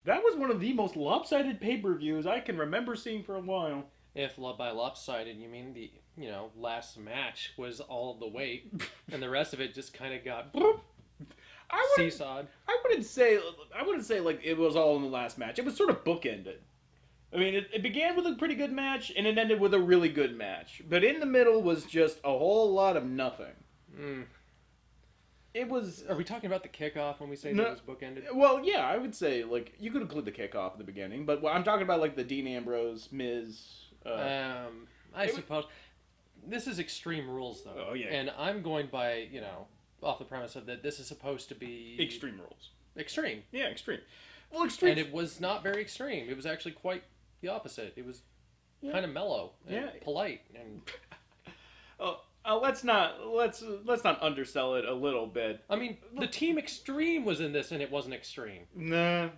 That was one of the most lopsided pay-per-views I can remember seeing for a while. If by lopsided you mean the last match was all of the weight, and the rest of it just kind of got seesawed. I wouldn't say like it was all in the last match. It was sort of bookended. I mean, it began with a pretty good match, and it ended with a really good match. But in the middle was just a whole lot of nothing. It was... Are we talking about the kickoff when we say that it was bookended? Well, yeah, I would say, like, you could include the kickoff at the beginning, but I'm talking about, like, the Dean Ambrose, Miz... I suppose. This is Extreme Rules, though. Oh, yeah. And I'm going by, off the premise of that this is supposed to be... Extreme Rules. Extreme. Yeah, extreme. Well, extreme... And it was not very extreme. It was actually quite the opposite. It was kind of mellow and polite. And let's not undersell it a little bit. I mean, the Team Extreme was in this, and it wasn't extreme. No,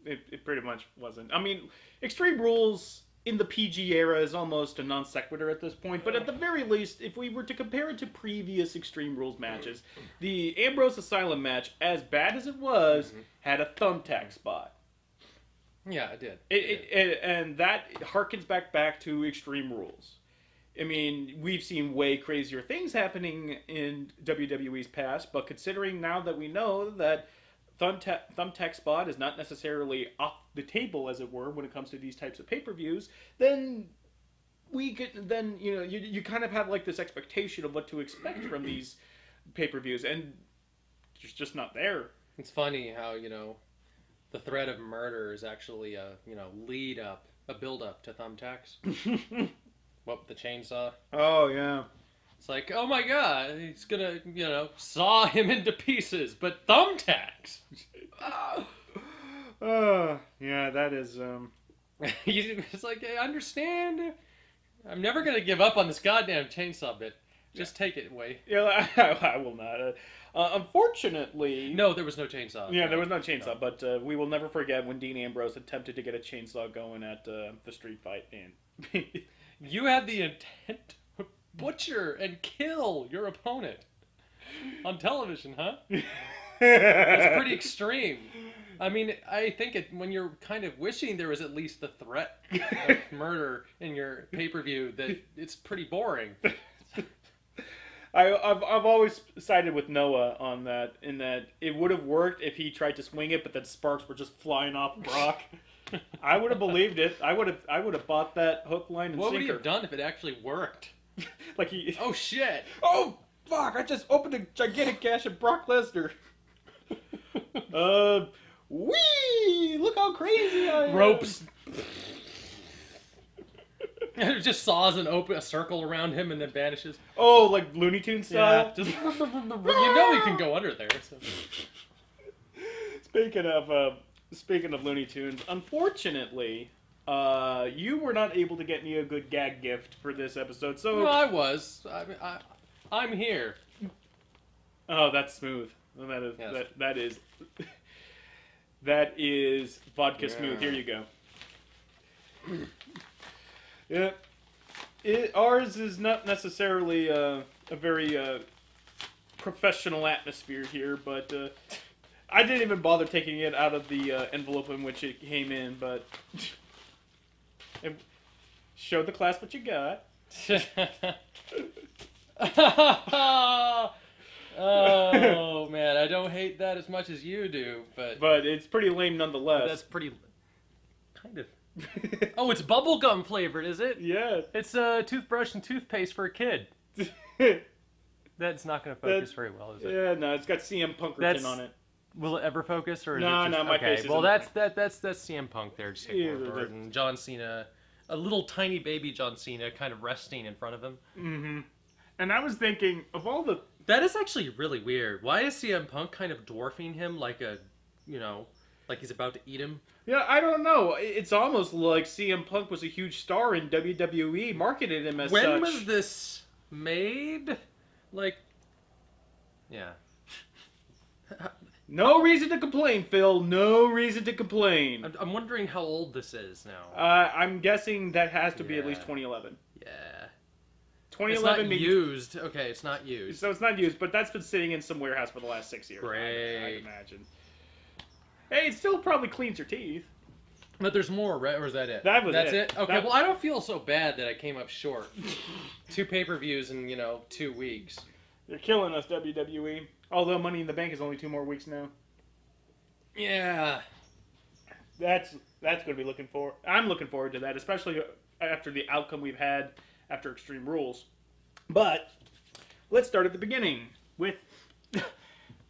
it pretty much wasn't. I mean, Extreme Rules in the PG era is almost a non sequitur at this point. But at the very least, if we were to compare it to previous Extreme Rules matches, the Ambrose Asylum match, as bad as it was, had a thumbtack spot. Yeah, it did. And that harkens back to Extreme Rules. I mean, we've seen way crazier things happening in WWE's past, but considering now that we know that thumbtack spot is not necessarily off the table, as it were, when it comes to these types of pay-per-views, then you kind of have like this expectation of what to expect from these pay-per-views, and it's just not there. It's funny how, the threat of murder is actually a build up to thumbtacks. What, the chainsaw? Oh, yeah. It's like, oh my god, he's gonna, saw him into pieces, but thumbtacks! Yeah, that is, It's like, I understand. I'm never gonna give up on this goddamn chainsaw bit. Just take it away. Yeah, I will not. Unfortunately... No, there was no chainsaw. Yeah, there was no chainsaw, but we will never forget when Dean Ambrose attempted to get a chainsaw going at the street fight. And you had the intent to butcher and kill your opponent on television, huh? That's pretty extreme. I mean, I think when you're kind of wishing there was at least the threat of murder in your pay-per-view, that it's pretty boring. I've always sided with Noah on that, in that it would have worked if he tried to swing it, but then sparks were just flying off Brock. I would have believed it. I would have bought that hook, line, and sinker. What would he have done if it actually worked? Like he... Oh, shit. Oh, fuck. I just opened a gigantic cache of Brock Lesnar. Whee! Look how crazy I am. Ropes. It just saws a circle around him and then vanishes. Oh, like Looney Tunes style? Yeah. Just, you can go under there. So. Speaking of Looney Tunes, unfortunately, you were not able to get me a good gag gift for this episode. So no, I was. I'm here. Oh, that's smooth. That is yes. that is vodka smooth. Here you go. Yeah, ours is not necessarily a very professional atmosphere here, but I didn't even bother taking it out of the envelope in which it came in, but show the class what you got. Oh man, I don't hate that as much as you do, but it's pretty lame nonetheless. That's pretty kind of. Oh, it's bubblegum flavored, is it? Yeah. It's toothbrush and toothpaste for a kid. That's not going to focus very well, is it? Yeah, no, it's got CM Punk written on it. Will it ever focus, or is no, it just... no, my face. Well, that's CM Punk there, just and John Cena, a little tiny baby John Cena, kind of resting in front of him. Mm-hmm. And I was thinking of all the. That is actually really weird. Why is CM Punk kind of dwarfing him like a, like he's about to eat him? Yeah, I don't know. It's almost like CM Punk was a huge star in WWE, marketed him as such. When was this made? Like, yeah. No reason to complain, Phil. No reason to complain. I'm wondering how old this is now. I'm guessing that has to be at least 2011. Yeah. 2011 it's not used. Okay, it's not used. So it's not used, but that's been sitting in some warehouse for the last 6 years. Great. I'd imagine. Hey, it still probably cleans your teeth. But there's more, right? Or is that it? That's it. it. Okay. Well, I don't feel so bad that I came up short. 2 pay-per-views in 2 weeks. You're killing us, WWE. Although Money in the Bank is only 2 more weeks now. Yeah. That's going to be looking for. I'm looking forward to that, especially after the outcome we've had after Extreme Rules. But let's start at the beginning with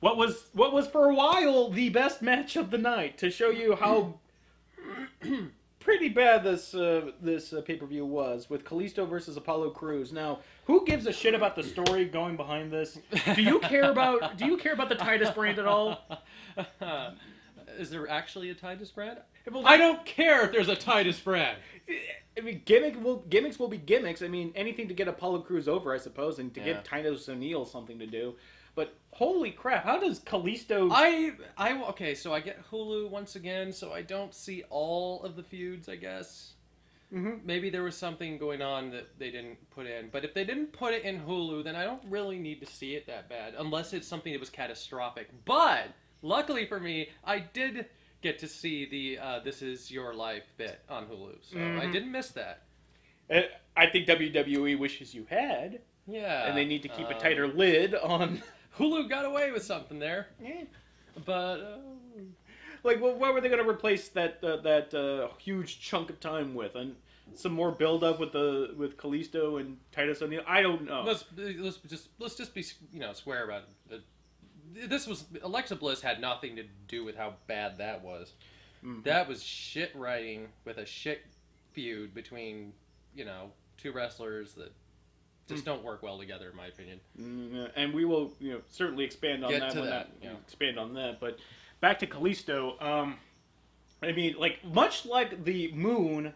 what was for a while the best match of the night to show you how pretty bad this pay-per-view was, with Callisto versus Apollo Crews. Now, who gives a shit about the story going behind this? Do you care about the Titus brand at all? Is there actually a Titus brand? Well, I don't care if there's a Titus brand. I mean, gimmicks will be gimmicks. I mean, anything to get Apollo Crews over, I suppose, and to get Titus O'Neil something to do. But holy crap, how does Callisto... Okay, so I get Hulu once again, so I don't see all of the feuds, I guess. Mm-hmm. Maybe there was something going on that they didn't put in. But if they didn't put it in Hulu, then I don't really need to see it that bad, unless it's something that was catastrophic. But, luckily for me, I did get to see the This Is Your Life bit on Hulu, so I didn't miss that. I think WWE wishes you had. Yeah. And they need to keep a tighter lid on... Hulu got away with something there. Yeah. But... Like, what were they going to replace that huge chunk of time with? And some more build-up with Callisto and Titus O'Neil? I don't know. Let's just be square about it. This was... Alexa Bliss had nothing to do with how bad that was. Mm-hmm. That was shit writing with a shit feud between, 2 wrestlers that just don't work well together, in my opinion. And we will, certainly expand on expand on that. But back to Callisto. I mean, like, much like the moon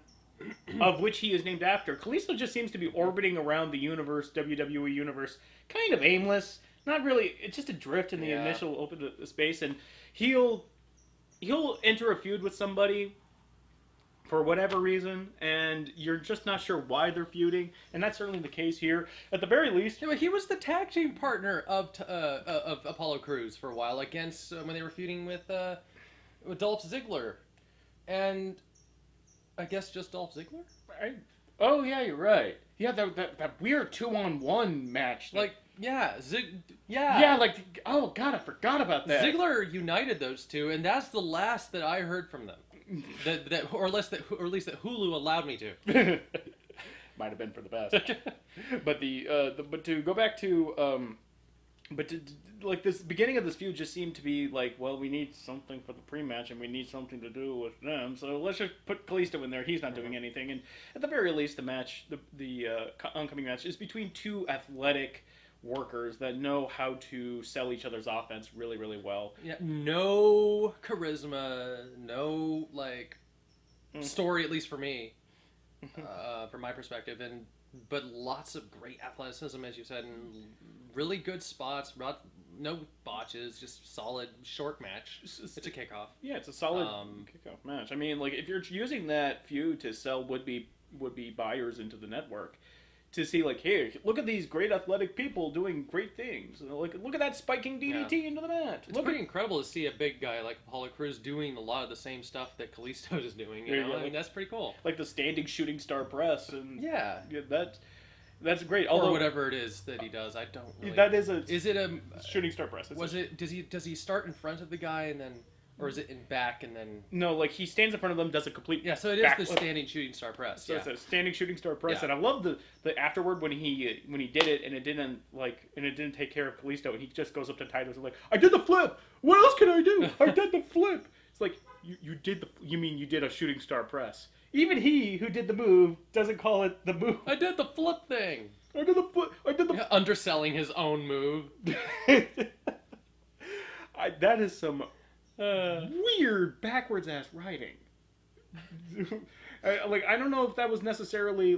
of which he is named after, Callisto just seems to be orbiting around the universe, WWE universe, kind of aimless. Not really. It's just adrift in the initial open space, and he'll enter a feud with somebody for whatever reason, and you're just not sure why they're feuding, and that's certainly the case here. At the very least, he was the tag team partner of Apollo Crews for a while against when they were feuding with Dolph Ziggler, and I guess just Dolph Ziggler. Oh yeah, you're right. Yeah, that weird 2-on-1 match. Oh god, I forgot about that. Ziggler united those two, and that's the last that I heard from them. Or at least that Hulu allowed me to. Might have been for the best. But but to go back to like this beginning of this feud just seemed to be like, well, we need something for the pre-match and we need something to do with them, so let's just put Callisto in there. He's not doing anything, and at the very least, the match, the oncoming match, is between 2 athletic workers that know how to sell each other's offense really, really well. Yeah, no charisma, no story, at least for me, from my perspective, but lots of great athleticism, as you said, and really good spots. No botches, just solid short match. It's a kickoff. Yeah, it's a solid kickoff match. I mean, like, if you're using that feud to sell would-be buyers into the network, to see, like, hey, look at these great athletic people doing great things. Like, look at that spiking DDT into the mat. It's pretty incredible to see a big guy like Apollo Crews doing a lot of the same stuff that Callisto is doing. I mean, that's pretty cool. Like the standing shooting star press. And yeah that's great. Or whatever it is that he does. I don't really... That is it a shooting star press? Does he start in front of the guy and then... Or is it in back and then... No, like, he stands in front of them, does a complete... Yeah, so it is the standing shooting star press. So it's a standing shooting star press, and I love the afterward when he did it, and it didn't take care of Callisto, and he just goes up to Titus and like, I did the flip! What else can I do? I did the flip! It's like, you did a shooting star press. Even he, who did the move, doesn't call it the move. I did the flip thing! I did the flip! Yeah, underselling his own move. That is some... weird backwards ass writing. I don't know if that was necessarily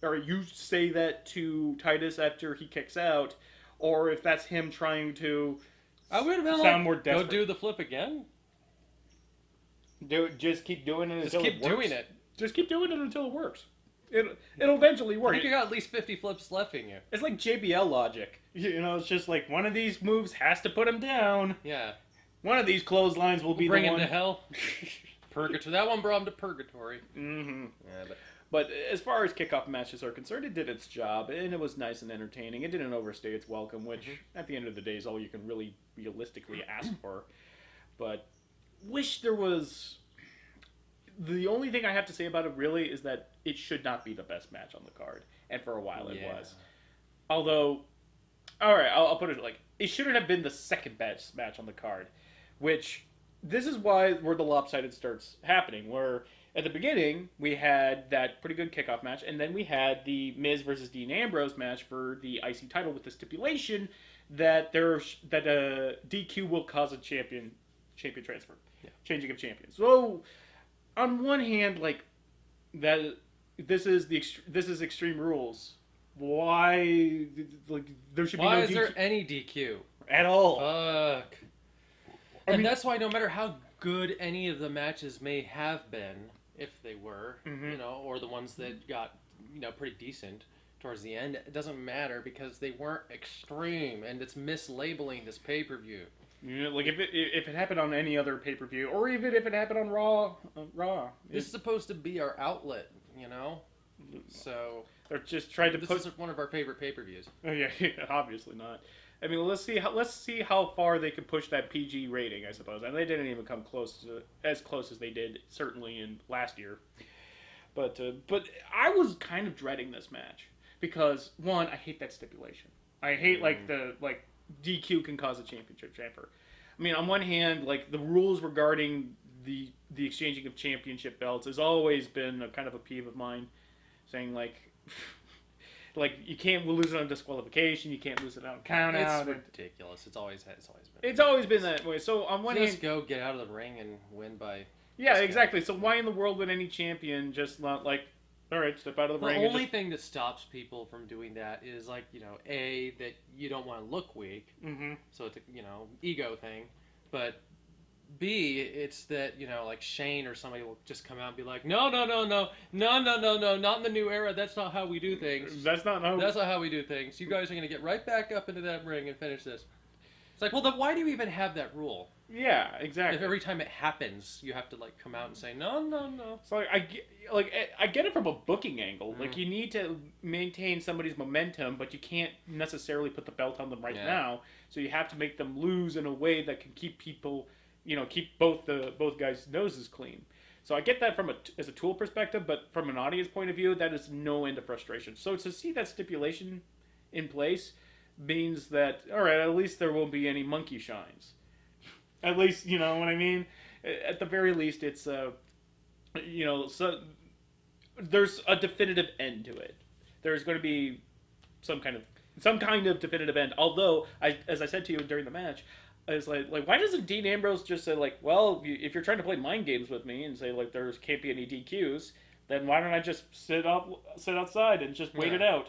or you say that to Titus after he kicks out, or if that's him trying to sound more desperate. Go do the flip again. Just keep doing it until it works. Just keep doing it until it works. It'll eventually work. I think you got at least 50 flips left in you. It's like JBL logic. It's just like one of these moves has to put him down. Yeah. One of these clotheslines will be Bring the him one. to hell. Purgatory. That one brought him to purgatory. Mm-hmm. Yeah, But as far as kickoff matches are concerned, it did its job, and it was nice and entertaining. It didn't overstay its welcome, which at the end of the day is all you can really realistically ask for. But wish there was. The only thing I have to say about it really is that it should not be the best match on the card, and for a while it was. Although, all right, I'll put it like it shouldn't have been the second best match on the card, which this is where the lopsided starts happening. Where at the beginning we had that pretty good kickoff match, and then we had the Miz versus Dean Ambrose match for the IC title with the stipulation that DQ will cause a champion transfer, changing of champions. So on one hand, like that, this is Extreme Rules. Why, like, there should be Why no is DQ there any DQ at all? Fuck. And that's why no matter how good any of the matches may have been, if they were, you know, or the ones that got, you know, pretty decent towards the end, it doesn't matter because they weren't extreme, and it's mislabeling this pay-per-view. You know, like if it happened on any other pay-per-view, or even if it happened on Raw, this is supposed to be our outlet, you know. So they're just trying to this put. is one of our favorite pay-per-views. Oh yeah, obviously not. I mean, let's see how far they can push that PG rating, I suppose. And they didn't even come as close as they did certainly in last year. But I was kind of dreading this match because one, I hate that stipulation. I hate like DQ can cause a championship transfer. I mean, on one hand, like the rules regarding the exchanging of championship belts has always been a kind of a peeve of mine, saying like you can't lose it on disqualification, you can't lose it on count out. It's ridiculous. It's always been. It's always been that way. So on one hand, just go get out of the ring and win by. Yeah, exactly. So why in the world would any champion just not like, all right, step out of the ring? The only thing that stops people from doing that is like, you know, A, that you don't want to look weak. Mm-hmm. So it's a, you know, ego thing. But B, it's that, you know, like Shane or somebody will just come out and be like, no, not in the new era. That's not how we do things. That's not how we do things. You guys are going to get right back up into that ring and finish this. It's like, well, then why do you even have that rule? Yeah, exactly. If every time it happens, you have to like come out and say no. So I get it from a booking angle. Mm-hmm. Like you need to maintain somebody's momentum, but you can't necessarily put the belt on them right now. So you have to make them lose in a way that can keep people, you know, keep both guys' noses clean. So I get that as a tool perspective, but from an audience point of view, that is no end of frustration. So to see that stipulation in place means that, all right, at least there won't be any monkey shines. At least, you know what I mean? At the very least, it's, you know, so there's a definitive end to it. There's going to be some kind of definitive end. Although, as I said to you during the match, I was like, why doesn't Dean Ambrose just say, like, well, if you're trying to play mind games with me and say, like, there can't be any DQs, then why don't I just sit outside and just wait it out?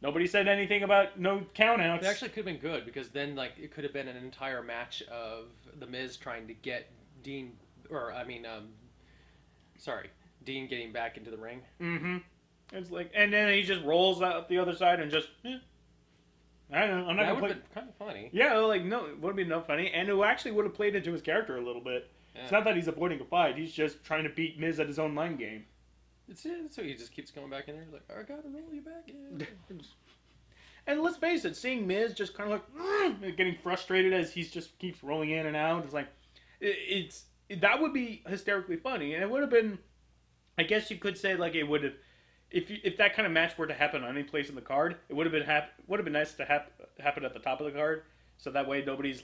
Nobody said anything about no countouts. It actually could have been good because then, like, it could have been an entire match of The Miz trying to get Dean getting back into the ring. Mm-hmm. It's like, and then he just rolls out the other side and just, I don't know. I'm not that gonna would have been kind of funny. Yeah, like no, it would have been no funny, and it actually would have played into his character a little bit. Yeah. It's not that he's avoiding a fight; he's just trying to beat Miz at his own mind game. So he just keeps going back in there. He's like, I gotta roll you back in. And let's face it, seeing Miz just kind of like getting frustrated as he just keeps rolling in and out, it's like that would be hysterically funny, and it would have been. I guess you could say like it would have, if that kind of match were to happen on any place in the card, it would have been nice to happen at the top of the card, so that way nobody's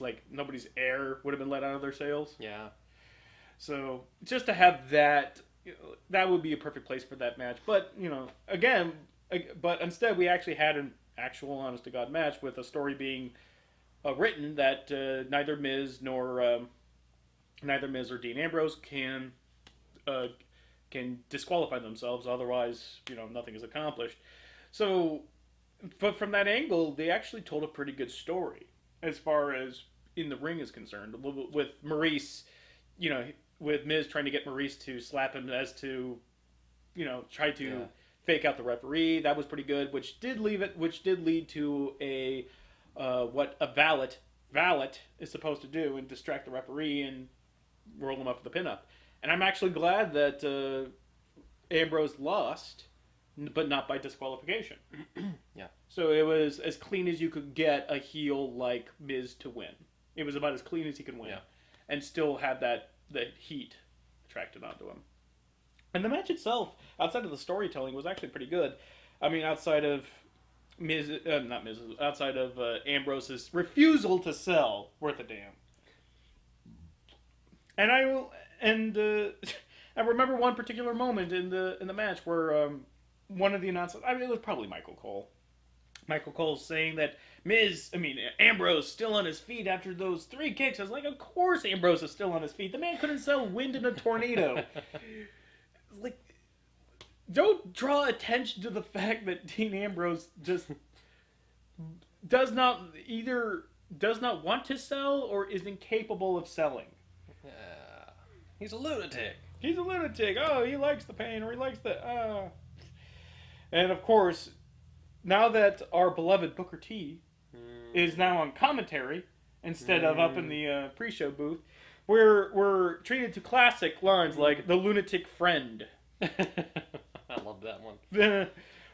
air would have been let out of their sails. Yeah. So just to have that. That would be a perfect place for that match. But, you know, but instead we actually had an actual honest-to-God match with a story being written that neither Miz or Dean Ambrose can disqualify themselves. Otherwise, you know, nothing is accomplished. So, but from that angle, they actually told a pretty good story as far as in the ring is concerned. With Maurice, you know, with Miz trying to get Maurice to slap him as to, you know, try to fake out the referee. That was pretty good, which did lead to a valet valet is supposed to do and distract the referee and roll him up for the pinup. And I'm actually glad that Ambrose lost, but not by disqualification. Yeah. So it was as clean as you could get a heel like Miz to win. It was about as clean as he could win. Yeah. And still had that heat attracted onto him. And the match itself, outside of the storytelling, was actually pretty good. I mean, outside of outside of Ambrose's refusal to sell, worth a damn. And I remember one particular moment in the match where one of the announcers, I mean, it was probably Michael Cole. Michael Cole's saying that Ambrose still on his feet after those 3 kicks. I was like, of course Ambrose is still on his feet. The man couldn't sell wind in a tornado. Like, don't draw attention to the fact that Dean Ambrose just does not want to sell or is incapable of selling. He's a lunatic. He's a lunatic. Oh, he likes the pain, or he likes the And of course, now that our beloved Booker T is now on commentary instead of up in the pre-show booth, we're treated to classic lines like the lunatic friend. I love that one.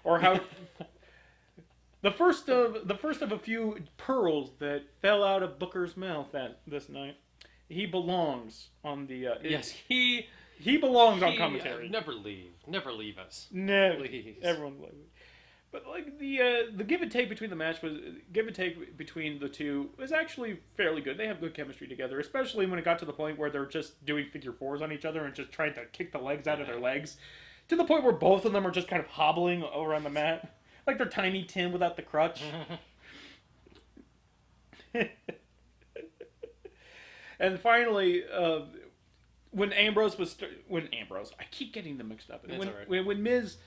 Or how the first of a few pearls that fell out of Booker's mouth this night. He belongs on the yes, he belongs on commentary. Never leave us. No, please. Everyone loves it. But like the give and take between the two was actually fairly good. They have good chemistry together, especially when it got to the point where they're just doing figure 4s on each other and just trying to kick the legs out of their legs, to the point where both of them are just kind of hobbling around the mat like they're Tiny Tim without the crutch. And finally, when Ambrose, I keep getting them mixed up. When Miz,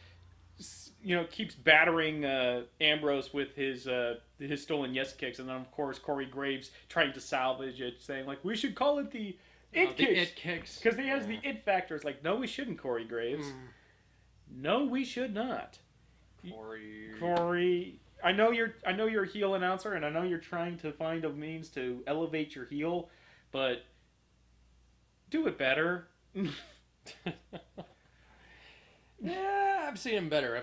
keeps battering Ambrose with his stolen yes kicks, and then of course Corey Graves trying to salvage it, saying like we should call it the it kicks because he has the it factor. It's like, no, we shouldn't, Corey Graves. No, we should not. Corey, I know you're a heel announcer, and I know you're trying to find a means to elevate your heel, but do it better. Yeah, I've seen him better.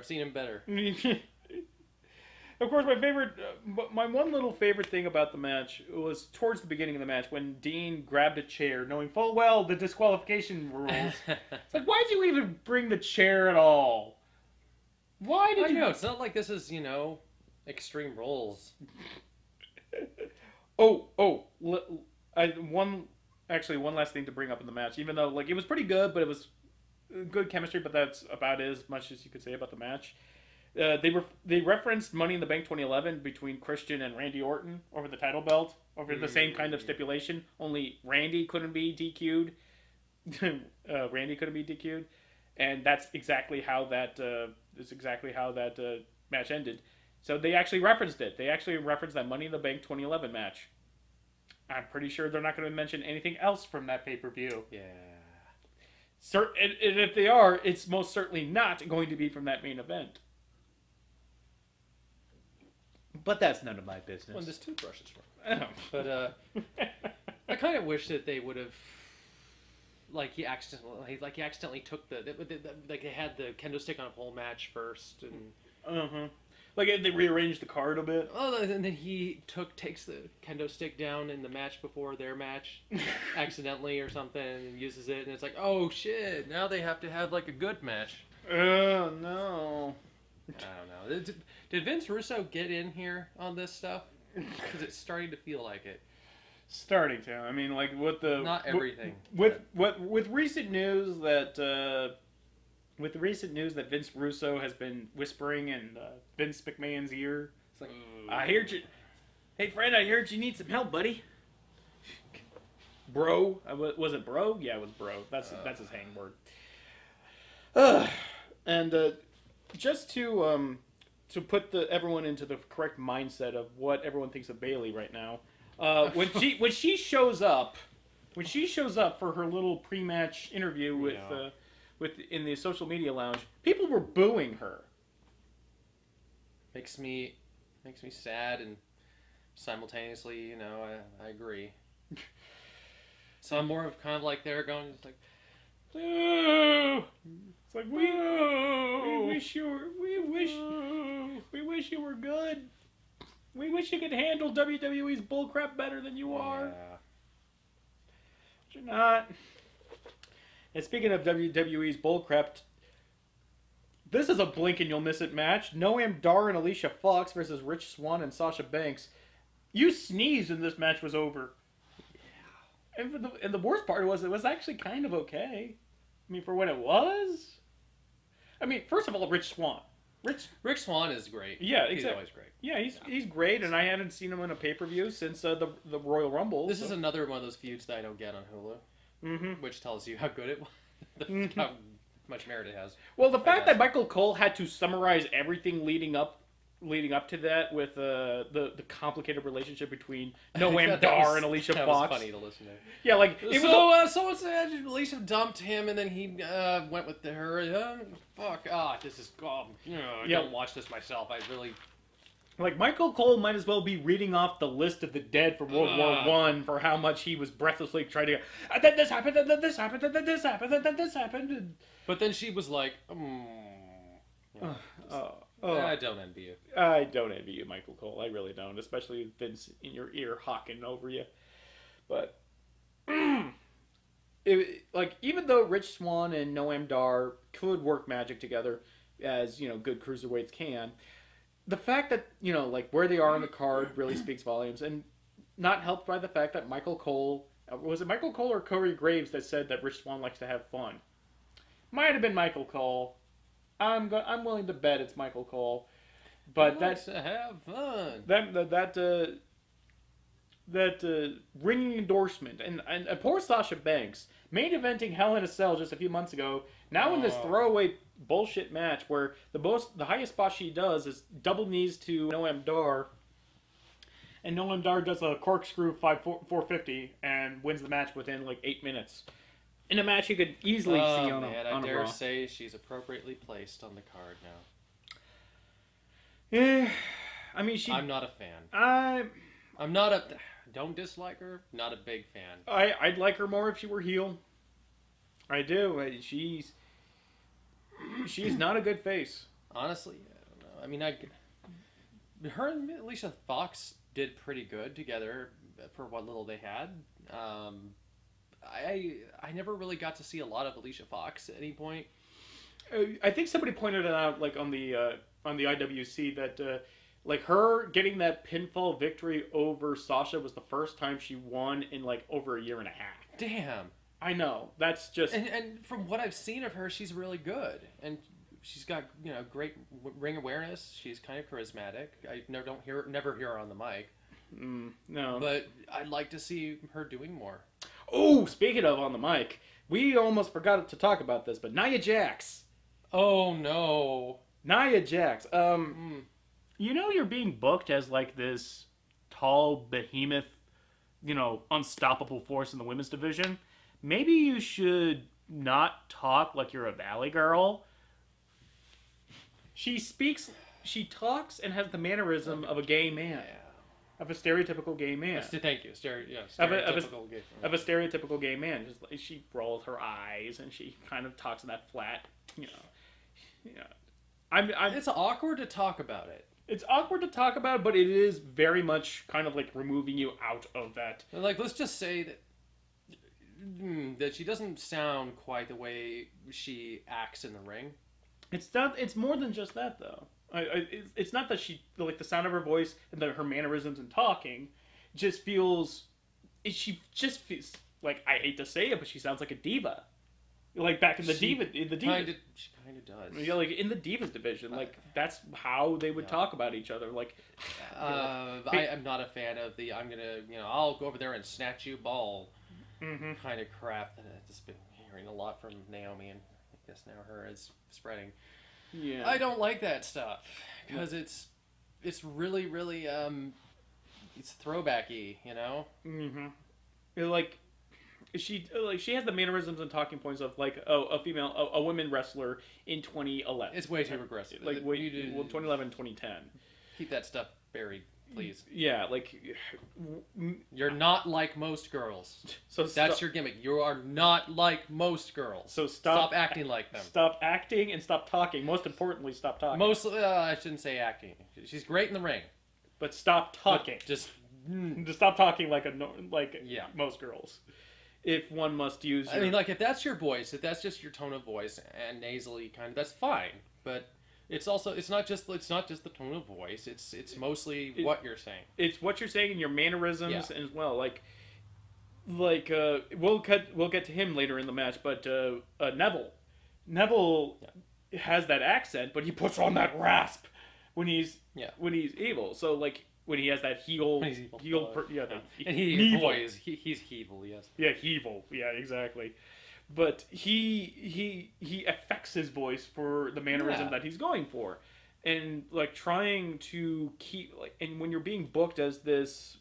Of course, my one little favorite thing about the match was towards the beginning of the match when Dean grabbed a chair, knowing full well the disqualification rules. It's like, why did you even bring the chair at all? Why did you? Know, it's not like this is, Extreme Rules. One last thing to bring up in the match, even though like it was pretty good, but it was good chemistry, but that's about as much as you could say about the match. They referenced Money in the Bank 2011 between Christian and Randy Orton over the title belt, over the same kind of stipulation, only Randy couldn't be DQ'd. Randy couldn't be DQ'd, and that's exactly how that match ended. So they actually referenced it. They actually referenced that Money in the Bank 2011 match. I'm pretty sure they're not going to mention anything else from that pay-per-view. Yeah. And if they are, it's most certainly not going to be from that main event. But that's none of my business. Well, there's 2 brushes from. But I kind of wish that they would have, he accidentally took they had the kendo stick on a pole match first, and like they rearranged the card a bit. Oh, and then he takes the kendo stick down in the match before their match, accidentally or something, and uses it, and it's like, oh shit! Now they have to have like a good match. Oh no! I don't know. Did Vince Russo get in here on this stuff? Because it's starting to feel like it. Starting to. I mean, like with the not everything. With recent news that. With the recent news that Vince Russo has been whispering in Vince McMahon's ear, it's like, I heard you. Hey, Fred, I heard you need some help, buddy. Bro, was it bro? Yeah, it was bro. That's his hang word. And just to put everyone into the correct mindset of what everyone thinks of Bayley right now, when she shows up for her little pre-match interview in the social media lounge, people were booing her. Makes me sad, and simultaneously, you know, I agree. So I'm more of kind of like they're going, it's like, oh, it's like we wish you were good. We wish you could handle WWE's bullcrap better than you are. yeah. But you're not. And speaking of WWE's bullcrap, this is a blink and you'll miss it match. Noam Dar and Alicia Fox versus Rich Swann and Sasha Banks. You sneezed and this match was over. Yeah. And the worst part was it was actually kind of okay. I mean, for what it was. I mean, first of all, Rich Swann. Rick Swann is great. Yeah, he's exactly. always great. Yeah, he's great, and I hadn't seen him in a pay-per-view since the Royal Rumble. This is another one of those feuds that I don't get on Hulu, which tells you how good it was, how much merit it has. Well, the fact that Michael Cole had to summarize everything leading up to that with the complicated relationship between Noam Dar and Alicia Fox. That was funny to listen to. Yeah, like it was so Alicia dumped him, and then he went with her. Fuck! This is I don't watch this myself. I really. Like, Michael Cole might as well be reading off the list of the dead from World War I for how much he was breathlessly trying to go, then this happened, then this happened, then this happened, then this happened. But then she was like, I don't envy you. I don't envy you, Michael Cole. I really don't, especially with Vince in your ear hawking over you. But, even though Rich Swann and Noam Dar could work magic together, as, good cruiserweights can, the fact that, where they are on the card really speaks volumes, and not helped by the fact that Michael Cole, was it Michael Cole or Corey Graves that said that Rich Swann likes to have fun? Might have been Michael Cole. I'm willing to bet it's Michael Cole, but that's to have fun. That ringing endorsement and poor Sasha Banks main eventing Hell in a Cell just a few months ago. Now in this throwaway bullshit match where the highest spot she does is double knees to Noam Dar, and Noam Dar does a corkscrew 450 and wins the match within 8 minutes. In a match you could easily see on a I dare Raw. say she's appropriately placed on the card now. Yeah, I mean I'm not a fan. I'm not a. Don't dislike her. Not a big fan. I'd like her more if she were heel. I do. She's not a good face. Honestly, I don't know. I mean, her and Alicia Fox did pretty good together for what little they had. I never really got to see a lot of Alicia Fox at any point. I think somebody pointed it out on the IWC that her getting that pinfall victory over Sasha was the first time she won in over a year and a half. Damn. I know. That's just and from what I've seen of her, she's really good, and she's got great ring awareness. She's kind of charismatic. I never hear her on the mic. No, but I'd like to see her doing more. Oh, speaking of on the mic, we almost forgot to talk about this, but Nia Jax. Oh no, Nia Jax. You're being booked as this tall behemoth, unstoppable force in the women's division. Maybe you should not talk like you're a valley girl. She talks and has the mannerism of a gay man. Yeah. Of a stereotypical gay man. Thank you. Of a stereotypical gay man. Just she rolls her eyes and she kind of talks in that flat, It's awkward to talk about it. It's awkward to talk about, but it is very much kind of removing you out of that. Let's just say that she doesn't sound quite the way she acts in the ring. It's not. It's more than just that, though. It's not that she the sound of her voice and her mannerisms and talking just feels. She just feels I hate to say it, but she sounds like a diva. Back in the diva. She kind of does. Yeah, in the divas division, that's how they would talk about each other. I'm not a fan of the I'm gonna I'll go over there and snatch you ball kind of crap that I've just been hearing a lot from Naomi, and I guess now her is spreading. Yeah, I don't like that stuff because it's really it's throwbacky, She has the mannerisms and talking points of a women wrestler in 2011. It's way too regressive. 2011, 2010. Keep that stuff buried. please. Yeah, like You're not like most girls. so. That's your gimmick. You are not like most girls. So stop acting like them. Stop acting and stop talking. Most importantly, stop talking. I shouldn't say acting. She's great in the ring, but stop talking. But just stop talking like yeah. most girls. If one must use, I mean, like if that's your voice, if that's just your tone of voice and nasally kind of, that's fine. But it's not just the tone of voice. It's mostly what you're saying. It's what you're saying and your mannerisms as well. Like we'll get to him later in the match, but Neville has that accent, but he puts on that rasp when he's evil. So like when he has that heel, he's evil. And he's evil, yes. Yeah, evil. Yeah, exactly. But he affects his voice for the mannerism that he's going for, and like trying to keep and when you're being booked as this,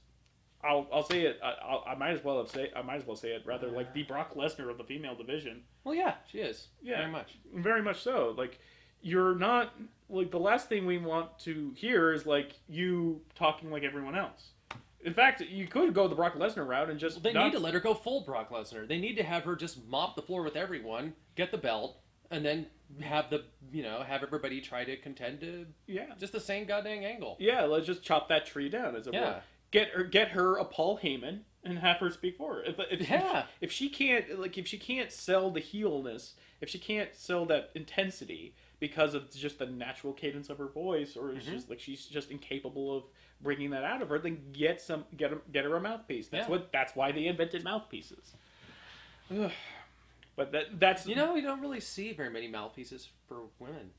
I'll say it. I might as well say it rather, like the Brock Lesnar of the female division. Well, yeah, she is. Yeah, very much so. Like you're not like the last thing we want to hear is like you talking like everyone else. In fact, you could go the Brock Lesnar route and just... They need to let her go full Brock Lesnar. They need to have her just mop the floor with everyone, get the belt, and then have everybody try to contend to just the same goddamn angle. Yeah, let's just chop that tree down, as it were. Get her a Paul Heyman and have her speak for her. If she can't sell the heelness, if she can't sell that intensity because of just the natural cadence of her voice, or it's just like she's just incapable of bringing that out of her, then get her a mouthpiece. That's why they invented mouthpieces. But that's you don't really see very many mouthpieces for women,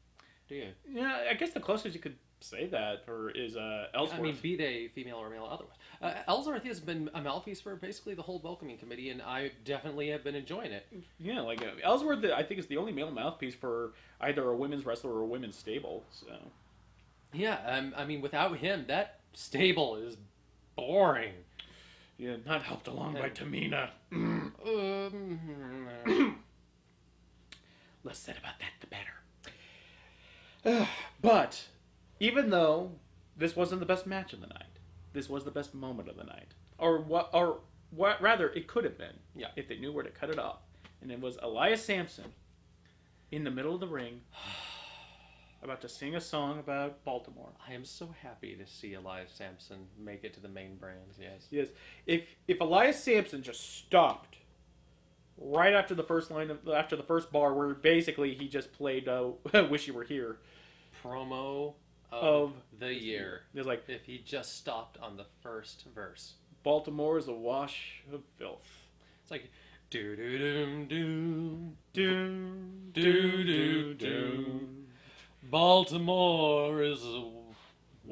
do you? Yeah, I guess the closest you could say that is Ellsworth. I mean, be they female or male otherwise. Ellsworth has been a mouthpiece for basically the whole welcoming committee, and I definitely have been enjoying it. Yeah, like Ellsworth, I think is the only male mouthpiece for either a women's wrestler or a women's stable. So. Yeah, I mean, without him, that stable is boring. Yeah, not helped along by Tamina. Less said about that, the better. But even though this wasn't the best match of the night, this was the best moment of the night, or what? Rather, it could have been. Yeah. If they knew where to cut it off, and it was Elias Sampson in the middle of the ring. About to sing a song about Baltimore. I am so happy to see Elias Sampson make it to the main brands. Yes. If Elias Sampson just stopped right after the first bar, where basically he just played "Wish You Were Here" promo of the year. It's like if he just stopped on the first verse. Baltimore is a wash of filth. It's like do do do do do do do do. Baltimore is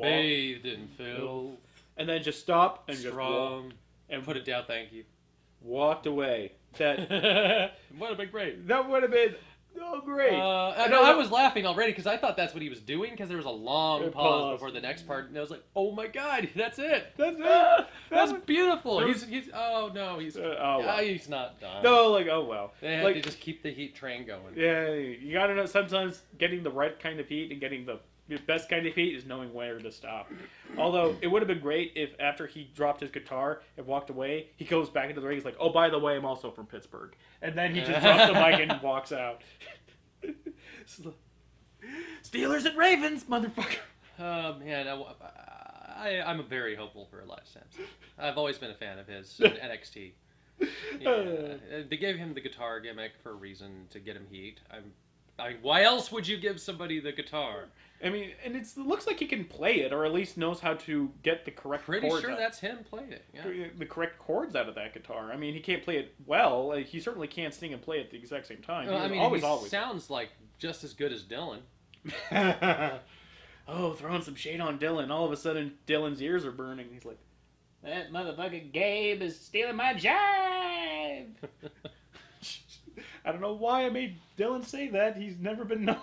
bathed in filth. And then just stop and just and put it down. Thank you. Walked away. That would have been great. That would have been great. I was laughing already because I thought that's what he was doing, because there was a long pause before the next part, and I was like, "Oh my god, that's it! That's it! That's beautiful." He's oh no, he's he's not done. No, like oh well. They have to just keep the heat train going. Yeah, you gotta know sometimes getting the right kind of heat and getting the best kind of heat is knowing where to stop. Although it would have been great if after he dropped his guitar and walked away, he goes back into the ring. He's like, "Oh, by the way, I'm also from Pittsburgh," and then he just drops the mic and walks out. Steelers and Ravens, motherfucker. Oh man, I'm very hopeful for Elias Sampson. I've always been a fan of his in NXT. Yeah, they gave him the guitar gimmick for a reason, to get him heat. I mean, why else would you give somebody the guitar? I mean, and it looks like he can play it, or at least knows how to get the correct chords. Pretty sure that's him playing it. Yeah. The correct chords out of that guitar. I mean, he can't play it well. He certainly can't sing and play at the exact same time. He sounds like just as good as Dylan. Oh, throwing some shade on Dylan. All of a sudden, Dylan's ears are burning. He's like, "That motherfucking Gabe is stealing my jive." I don't know why I made Dylan say that. He's never been known.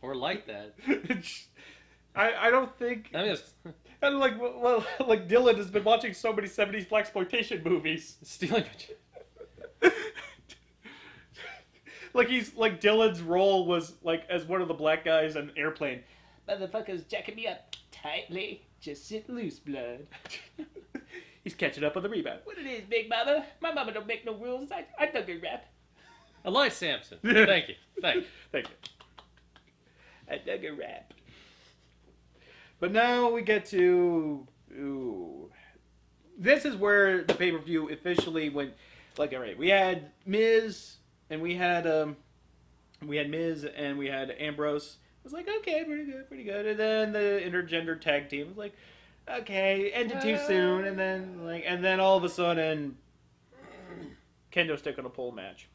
Or like that. I don't think... I mean, and like Dylan has been watching so many 70s blaxploitation movies. Stealing Dylan's role was like as one of the black guys on an airplane. Motherfuckers jacking me up. tightly. Just sit loose, blood. He's catching up on the rebound. What it is, Big Mama? My mama don't make no rules. I dug a rap. Elias Sampson. Thank you. Thank you. Thank you. I dug a rap. But now we get to... Ooh. This is where the pay-per-view officially went... Like, all right, we had Miz, and we had Miz, and we had Ambrose. It was like, okay, pretty good. And then the intergender tag team was like, okay, ended too soon. And then all of a sudden, Kendo stick on a pole match.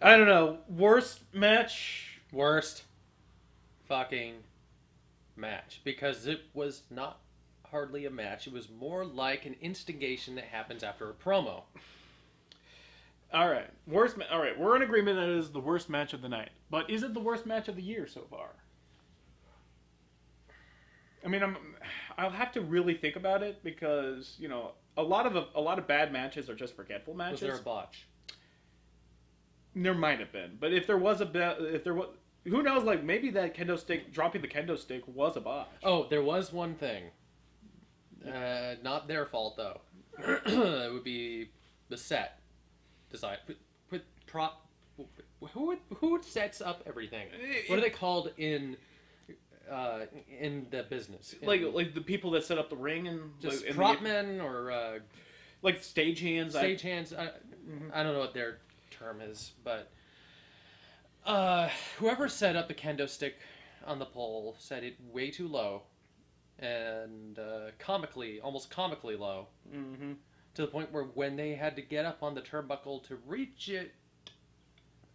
I don't know. Worst match? Worst fucking match. Because it was not hardly a match. It was more like an instigation that happens after a promo. All right, all right, we're in agreement that it is the worst match of the night. But is it the worst match of the year so far? I mean, I'll have to really think about it because a lot of bad matches are just forgetful matches. Was there a botch? There might have been, but if there was, who knows? Like maybe that kendo stick, dropping the kendo stick, was a botch. Oh, there was one thing. Not their fault though. It would be the set design. Who sets up everything? What are they called in the business? Like the people that set up the ring and just prop men or like stagehands. Stagehands. I don't know what their term is, but whoever set up the kendo stick on the pole set it way too low, and almost comically low, to the point where when they had to get up on the turnbuckle to reach it,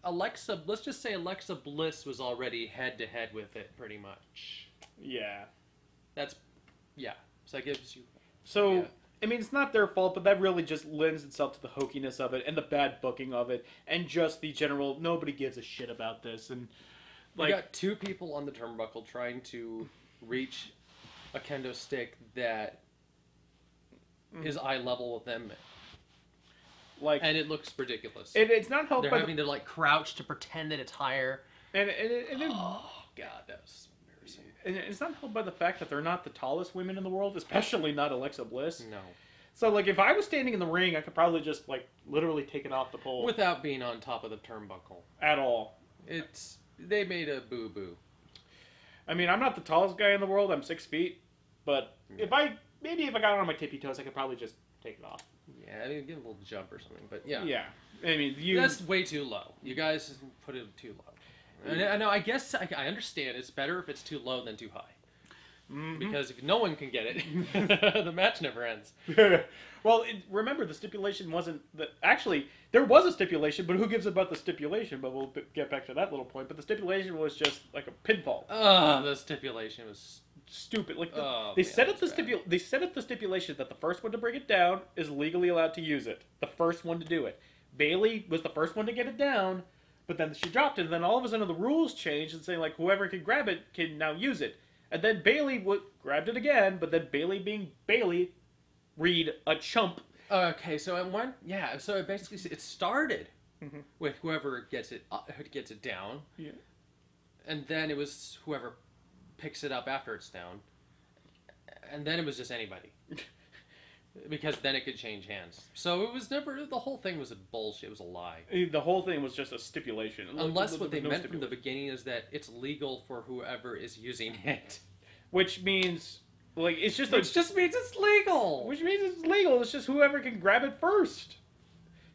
let's just say Alexa Bliss was already head to head with it, pretty much. Yeah. So that gives you. So. Yeah. I mean, it's not their fault, but that really just lends itself to the hokiness of it and the bad booking of it and just the general nobody gives a shit about this. And like, you got two people on the turnbuckle trying to reach a kendo stick that is eye level with them. And it looks ridiculous. It's not helped. They're having to crouch to pretend that it's higher. Oh God, that was embarrassing. And it's not helped by the fact that they're not the tallest women in the world, especially not Alexa Bliss. No. So, if I was standing in the ring, I could probably just, literally take it off the pole. Without being on top of the turnbuckle. At all. They made a boo-boo. I mean, I'm not the tallest guy in the world. I'm 6 feet. But if I got on my tippy toes, I could probably just take it off. Yeah, I mean, give a little jump or something. But, yeah. Yeah. I mean, that's way too low. You guys put it too low. And I guess I understand. It's better if it's too low than too high. Mm-hmm. Because if no one can get it, the match never ends. Well, remember, the stipulation wasn't that. Actually, there was a stipulation, but who gives about the stipulation? But we'll get back to that little point. But the stipulation was just like a pinfall. The stipulation was stupid. They set up the stipulation that the first one to bring it down is legally allowed to use it. The first one to do it. Bayley was the first one to get it down. But then she dropped it, and then all of a sudden the rules changed and say, whoever can grab it can now use it. And then Bayley grabbed it again, but then Bayley being Bayley, read a chump. Okay, so it basically it started with whoever gets it down. Yeah. And then it was whoever picks it up after it's down. And then it was just anybody. Because then it could change hands. So it was never... The whole thing was a bullshit. It was a lie. The whole thing was just a stipulation. Unless what they meant from the beginning is that it's legal for whoever is using it. Which means... It's just... Which just means it's legal! Which means it's legal. It's just whoever can grab it first.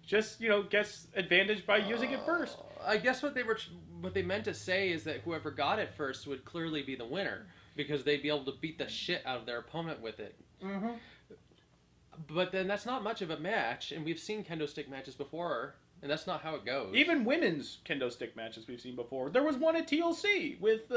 Just, gets advantage by using it first. I guess what they meant to say is that whoever got it first would clearly be the winner. Because they'd be able to beat the shit out of their opponent with it. Mm-hmm. But then that's not much of a match, and we've seen kendo stick matches before, and that's not how it goes. Even women's kendo stick matches we've seen before. There was one at TLC with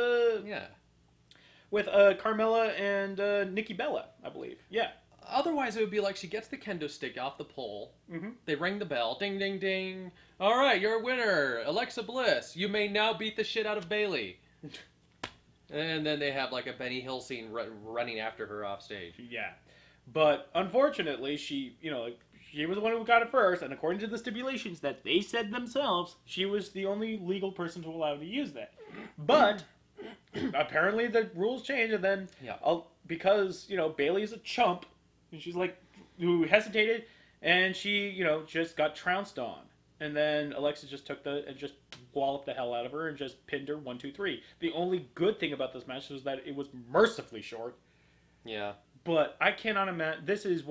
Carmella and Nikki Bella, I believe. Yeah. Otherwise, it would be like she gets the kendo stick off the pole. Mm-hmm. They ring the bell. Ding, ding, ding. All right, you're a winner. Alexa Bliss. You may now beat the shit out of Bayley. And then they have a Benny Hill scene running after her off stage. Yeah. But unfortunately, she was the one who got it first, and according to the stipulations that they said themselves, she was the only legal person to allow to use that. But apparently the rules change, and then because Bailey's a chump, and she's like who hesitated, and she just got trounced on, and then Alexa just took and just walloped the hell out of her and just pinned her 1, 2, 3. The only good thing about this match was that it was mercifully short. Yeah. But I cannot imagine. This is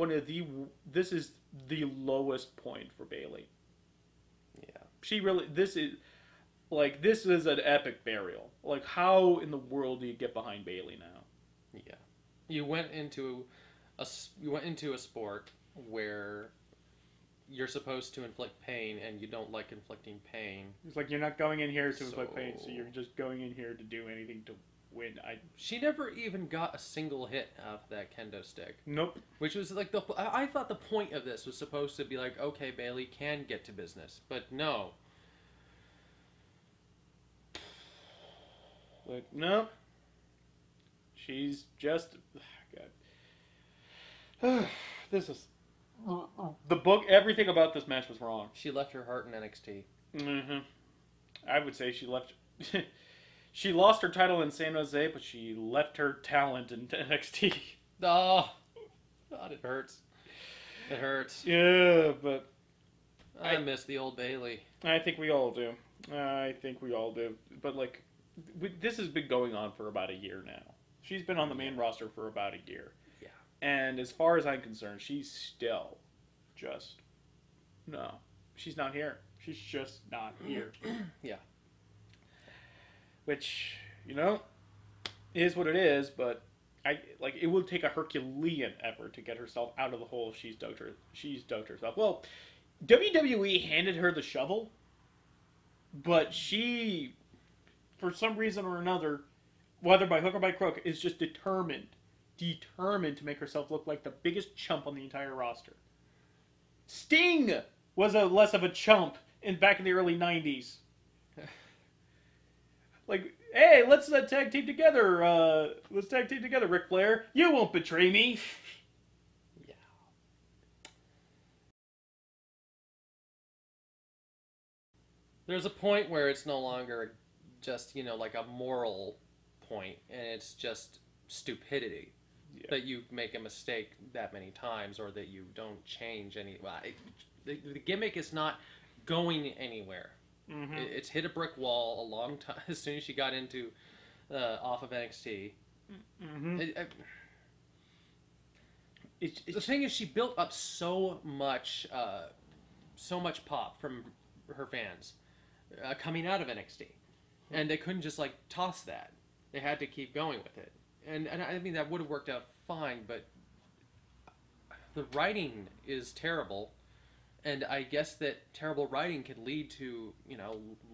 the lowest point for Bailey. Yeah. She really. This is an epic burial. Like, how in the world do you get behind Bailey now? Yeah. You went into a sport where you're supposed to inflict pain, and you don't like inflicting pain. It's like you're not going in here to inflict pain, so you're just going in here to do anything to win. She never even got a single hit out of that kendo stick. Nope. Which was like I thought the point of this was supposed to be like, okay, Bailey can get to business, but no. Like, no. She's just God. This is the book. Everything about this match was wrong. She left her heart in NXT. Mm-hmm. I would say she left. She lost her title in San Jose, but she left her talent in NXT. Oh, God, it hurts. It hurts. Yeah, but I miss the old Bailey. I think we all do. But like, this has been going on for about a year now. She's been on the main roster for about a year. Yeah. And as far as I'm concerned, she's still just no. She's not here. She's just not here. Yeah. Which, is what it is, but it will take a Herculean effort to get herself out of the hole she's dug herself. Well, WWE handed her the shovel, but she, for some reason or another, whether by hook or by crook, is just determined to make herself look like the biggest chump on the entire roster. Sting was less of a chump back in the early 90s. Like, hey, let's tag team together. Let's tag team together, Ric Flair. You won't betray me. Yeah. There's a point where it's no longer just, like a moral point, and it's just stupidity. Yeah. That you make a mistake that many times, or that you don't change any. Well, the gimmick is not going anywhere. Mm-hmm. It's hit a brick wall a long time as soon as she got into off of NXT. Mm-hmm. The thing is, she built up so much pop from her fans coming out of NXT, and they couldn't just toss that. They had to keep going with it, and I mean that would have worked out fine, but the writing is terrible. And I guess that terrible writing can lead to,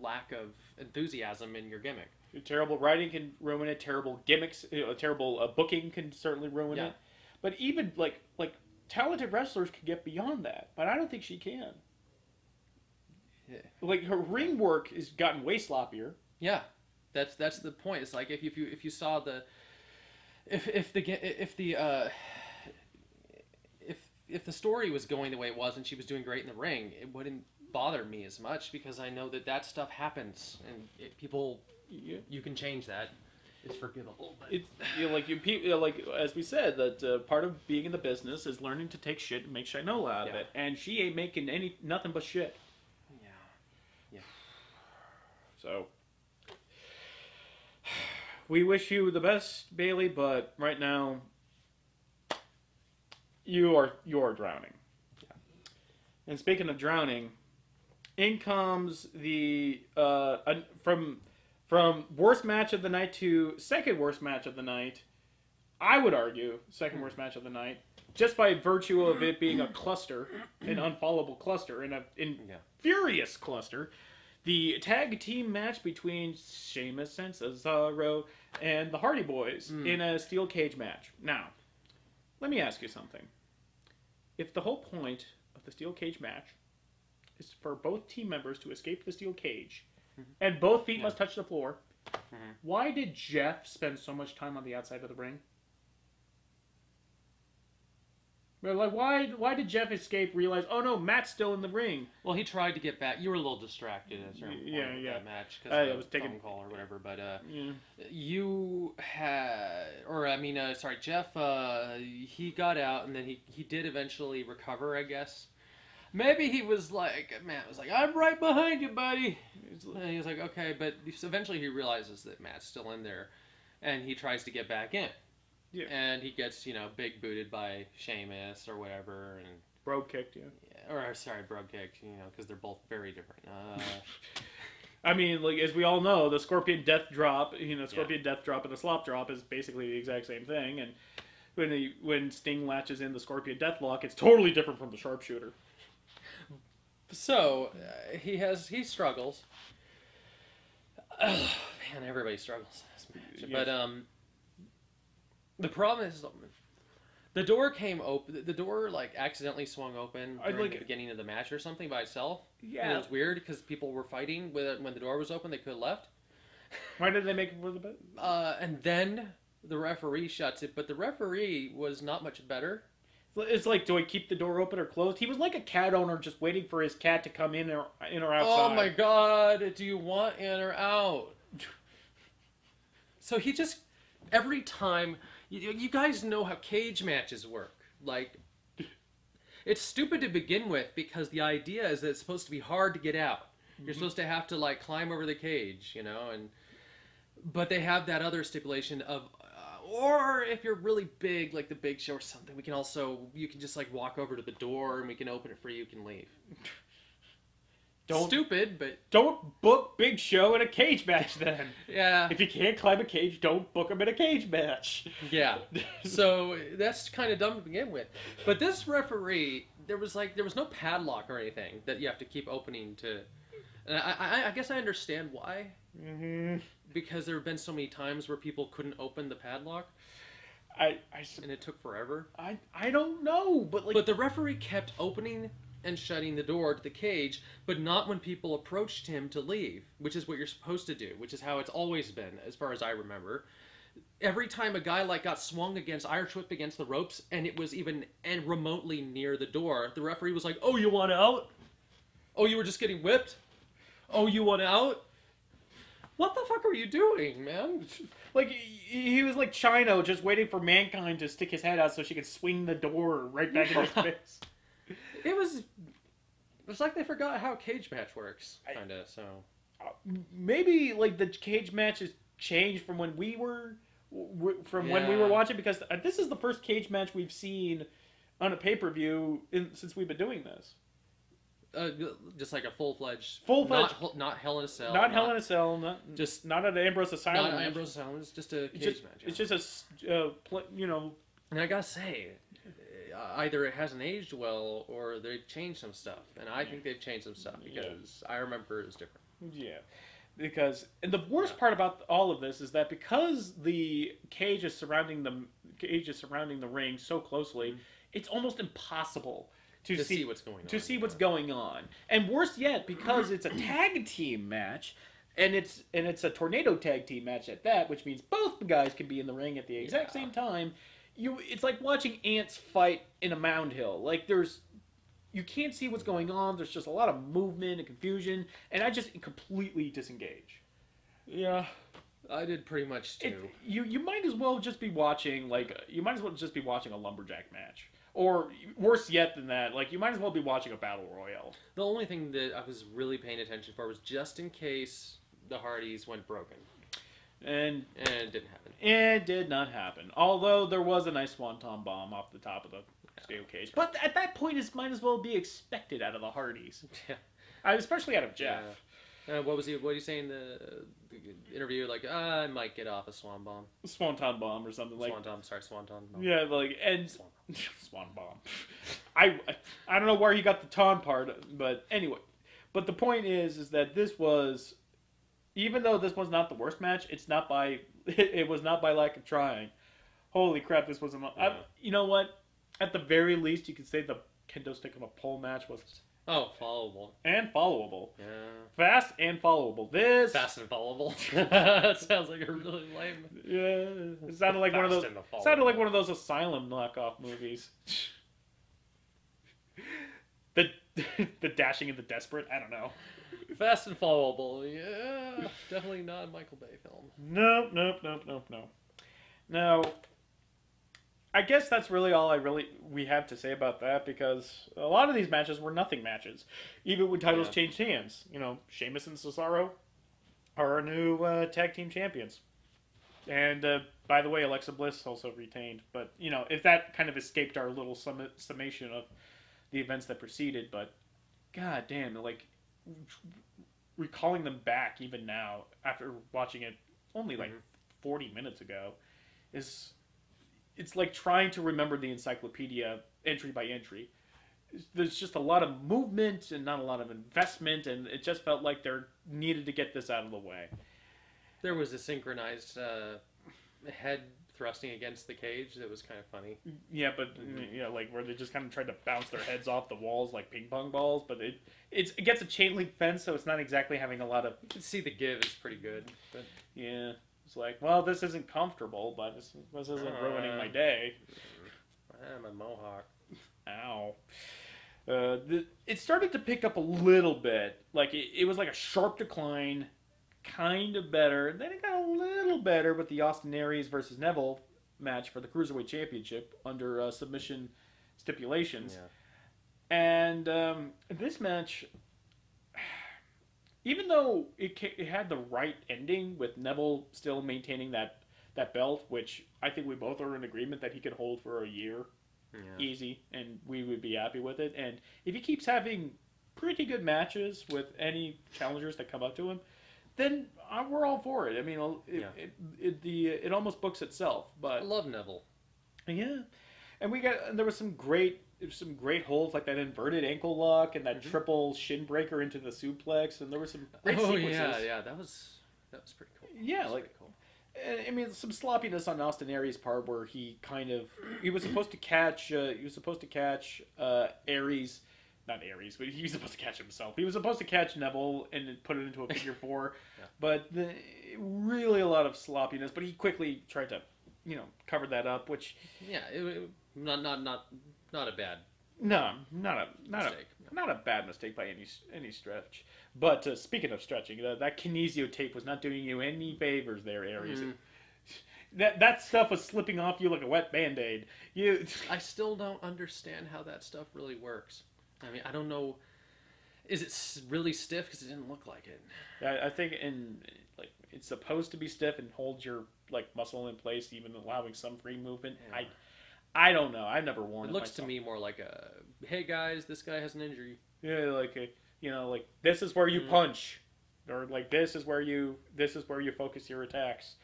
lack of enthusiasm in your gimmick. Terrible writing can ruin it. Terrible gimmicks, terrible booking can certainly ruin it. But even like talented wrestlers can get beyond that. But I don't think she can. Yeah. Like her ring work has gotten way sloppier. Yeah, that's the point. It's like if you saw if the story was going the way it was and she was doing great in the ring, it wouldn't bother me as much because I know that stuff happens and you can change that. It's forgivable. But... It's as we said that part of being in the business is learning to take shit and make shinola out of it, and she ain't making nothing but shit. Yeah. So we wish you the best, Bailey, but right now. You're drowning. Yeah. And speaking of drowning, in comes the from worst match of the night to second worst match of the night. I would argue second worst match of the night, just by virtue of it being a cluster, an unfollowable cluster, and furious cluster. The tag team match between Sheamus and Cesaro and the Hardy Boys in a steel cage match. Now, let me ask you something. If the whole point of the steel cage match is for both team members to escape the steel cage, and both feet must touch the floor, why did Jeff spend so much time on the outside of the ring? But like, why did Jeff escape? Realize, oh no, Matt's still in the ring. Well, he tried to get back. You were a little distracted at a certain point with that match because I of was the taking phone call or whatever. But yeah. you had, or I mean, sorry, Jeff. He got out, and then he did eventually recover, I guess. Maybe he was like, Matt was like, I'm right behind you, buddy. And he was like, okay, but eventually he realizes that Matt's still in there, and he tries to get back in. Yeah. And he gets, big booted by Sheamus or whatever, and Brogue kicked, yeah. or sorry, Brogue kicked, because they're both very different. I mean, like, as we all know, the Scorpion Death Drop, Scorpion Death Drop and the Slop Drop is basically the exact same thing. And when Sting latches in the Scorpion Death Lock, it's totally different from the Sharpshooter. So he struggles. Oh, man, everybody struggles in this match. Yes. But the problem is, the door came open. The door accidentally swung open during the beginning of the match or something by itself. Yeah, and it was weird because people were fighting when the door was open. They could have left. Why did they make it for the bit? And then the referee shuts it, but the referee was not much better. It's like, do I keep the door open or closed? He was like a cat owner just waiting for his cat to come in or outside. Oh my god, do you want in or out? So he just, every time, you guys know how cage matches work. Like, it's stupid to begin with because the idea is that it's supposed to be hard to get out. You're supposed to have to climb over the cage, but they have that other stipulation of, or if you're really big, like the Big Show or something, you can just walk over to the door and we can open it for you, you can leave. Stupid, but... Don't book Big Show in a cage match then. Yeah. If you can't climb a cage, don't book him in a cage match. Yeah. So that's kind of dumb to begin with. But this referee, there was no padlock or anything that you have to keep opening to... And I guess I understand why. Mm-hmm. Because there have been so many times where people couldn't open the padlock. And it took forever. I don't know, but But the referee kept opening and shutting the door to the cage, but not when people approached him to leave, which is what you're supposed to do, which is how it's always been, as far as I remember. Every time a guy got swung against, Irish whip against the ropes, and it was even remotely near the door, the referee was like, oh, you want out? Oh, you were just getting whipped? Oh, you want out? What the fuck are you doing, man? Like, he was like Chino, just waiting for Mankind to stick his head out so she could swing the door right back in his face. It was like they forgot how a cage match works, kind of, so... Maybe, the cage matches changed from when we were... when we were watching, because this is the first cage match we've seen on a pay-per-view since we've been doing this. Just like a full-fledged... Not Hell in a Cell. Not Hell in a Cell. Not at Ambrose Asylum. Not Ambrose Asylum. It's just a cage match. It's just And I gotta say, either it hasn't aged well or they've changed some stuff. And I think they've changed some stuff because I remember it was different. Yeah. And the worst part about all of this is that because the cage is surrounding the ring so closely, it's almost impossible to see what's going on. And worse yet, because it's a tag team match, and it's a tornado tag team match at that, which means both the guys can be in the ring at the exact same time. It's like watching ants fight in a mound hill. You can't see what's going on. There's just a lot of movement and confusion, and I just completely disengage. Yeah, I did pretty much too. You might as well just be watching a lumberjack match. Or worse yet than that, you might as well be watching a battle royale. The only thing that I was really paying attention for was just in case the Hardys went broken. And it didn't happen. It did not happen. Although there was a nice swanton bomb off the top of the steel cage. But at that point, it might as well be expected out of the Hardys. Yeah. Especially out of Jeff. Yeah. What did he say in the interview? I might get off a swan bomb. Swanton bomb or something swanton bomb. Yeah, swan bomb. I don't know where he got the ton part, but anyway. But the point is that this was, even though this was not the worst match, it was not by lack of trying. Holy crap, this was you know what? At the very least, you could say the kendo stick of a pole match was... Oh, followable. And followable. Yeah. Fast and followable. Fast and followable. That sounds like a really lame... Yeah. It sounded like one of those... Sounded like one of those Asylum knockoff movies. the the dashing and the desperate. I don't know. Fast and followable. Yeah, definitely not a Michael Bay film. No. Now, I guess that's really all we have to say about that, because a lot of these matches were nothing matches, even when titles changed hands. You know, Sheamus and Cesaro are our new tag team champions, and by the way, Alexa Bliss also retained. But you know, if that kind of escaped our little summation of the events that preceded, but god damn, like recalling them back even now after watching it only like 40 minutes ago it's like trying to remember the encyclopedia entry by entry. There's just a lot of movement and not a lot of investment, and it just felt like they needed to get this out of the way. There was a synchronized head thrusting against the cage that was kind of funny. Yeah, but like where they just kind of tried to bounce their heads off the walls like ping pong balls, but it gets a chain link fence, so it's not exactly having a lot of. You can see the give is pretty good, but yeah, it's like, well, this isn't comfortable, but this isn't ruining my day. My mohawk. Ow. It started to pick up a little bit. Like it was like a sharp decline. Kind of better. Then it got a little better with the Austin Aries versus Neville match for the Cruiserweight Championship under submission stipulations. Yeah. And this match, even though it had the right ending with Neville still maintaining that belt, which I think we both are in agreement that he could hold for a year, easy, and we would be happy with it. And if he keeps having pretty good matches with any challengers that come up to him, then we're all for it. I mean, it almost books itself. But I love Neville. Yeah, and there was some great holds, like that inverted ankle lock and that triple shin breaker into the suplex, and there were some great sequences. Yeah, that was pretty cool. Yeah, like cool. I mean, some sloppiness on Austin Aries' part where he was supposed to catch Aries. Not Aries, but he was supposed to catch himself. He was supposed to catch Neville and put it into a figure four, but really a lot of sloppiness. But he quickly tried to, cover that up. Which not a bad. Not a bad mistake by any stretch. But speaking of stretching, that kinesio tape was not doing you any favors there, Aries. That stuff was slipping off you like a wet Band-Aid. I still don't understand how that stuff really works. I mean, I don't know. Is it really stiff? Because it didn't look like it. I think it's supposed to be stiff and hold your muscle in place, even allowing some free movement. Yeah. I don't know. I've never worn it. It looks myself. To me more like hey guys, this guy has an injury. Yeah, this is where you punch, or this is where you focus your attacks.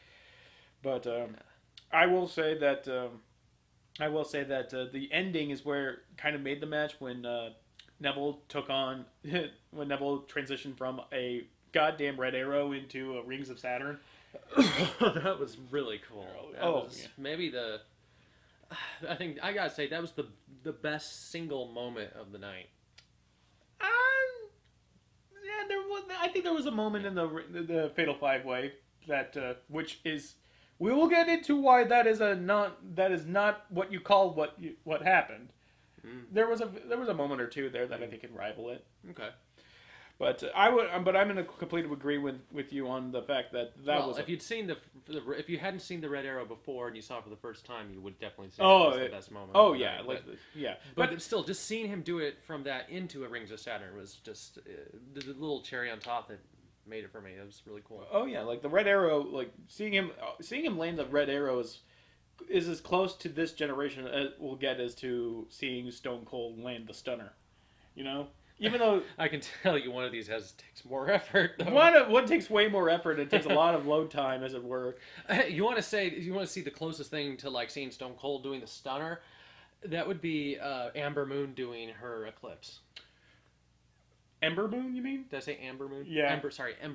But I will say that the ending is where kind of made the match when Neville transitioned from a goddamn Red Arrow into a Rings of Saturn. That was really cool. Maybe I think I gotta say that was the best single moment of the night. I think there was a moment in the Fatal 5-Way that which is. We will get into why that is not what you call what happened. There was a moment or two there that I think can rival it. Okay. But I'm going to completely agree with you on the fact that was. If if you hadn't seen the Red Arrow before and you saw it for the first time, you would definitely say that was the best moment. Oh yeah, but still, just seeing him do it from that into a Rings of Saturn was just the little cherry on top that made it for me. It was really cool. Oh yeah, like the Red Arrow, like seeing him land the Red Arrow is as close to this generation as we'll get as to seeing Stone Cold land the Stunner. Even though I can tell you one of these takes more effort. One takes way more effort. It takes a lot of load time, as it were. You want to see the closest thing to seeing Stone Cold doing the Stunner? That would be Amber Moon doing her Eclipse. Ember Moon, you mean? Did I say Amber Moon? Yeah. Ember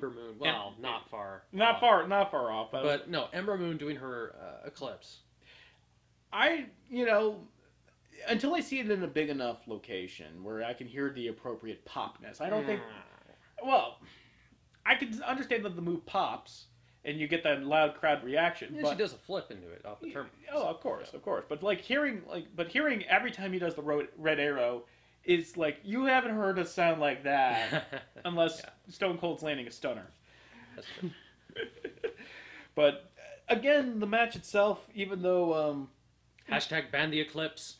Moon. Well, not far. Not far off. But no, Ember Moon doing her Eclipse. Until I see it in a big enough location where I can hear the appropriate popness, I don't think. Well, I can understand that the move pops and you get that loud crowd reaction. Yeah, but she does a flip into it off the terminal. Oh, of course. But hearing every time he does the Red Arrow, it's like, you haven't heard us sound like that unless Stone Cold's landing a stunner. That's true. But again, the match itself, even though Hashtag ban the eclipse.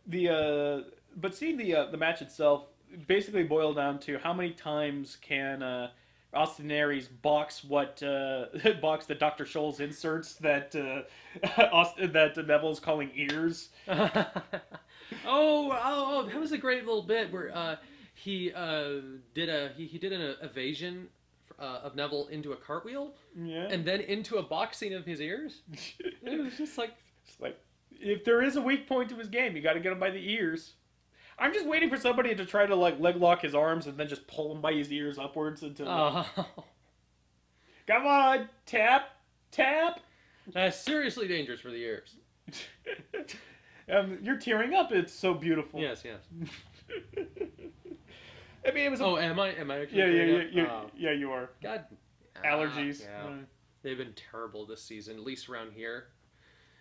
but seeing the match itself basically boiled down to how many times can Austin Aries box box the Dr. Scholl's inserts that Neville's calling ears. Oh, that was a great little bit where he did an evasion of Neville into a cartwheel, and then into a boxing of his ears. It was just like, if there is a weak point to his game, you got to get him by the ears. I'm just waiting for somebody to try to like leg lock his arms and then just pull him by his ears upwards until. Come on, tap. That's seriously dangerous for the ears. You're tearing up. It's so beautiful. Yes. I mean, it was. Am I? Okay Yeah, you are. God. Allergies. Yeah. They've been terrible this season, at least around here,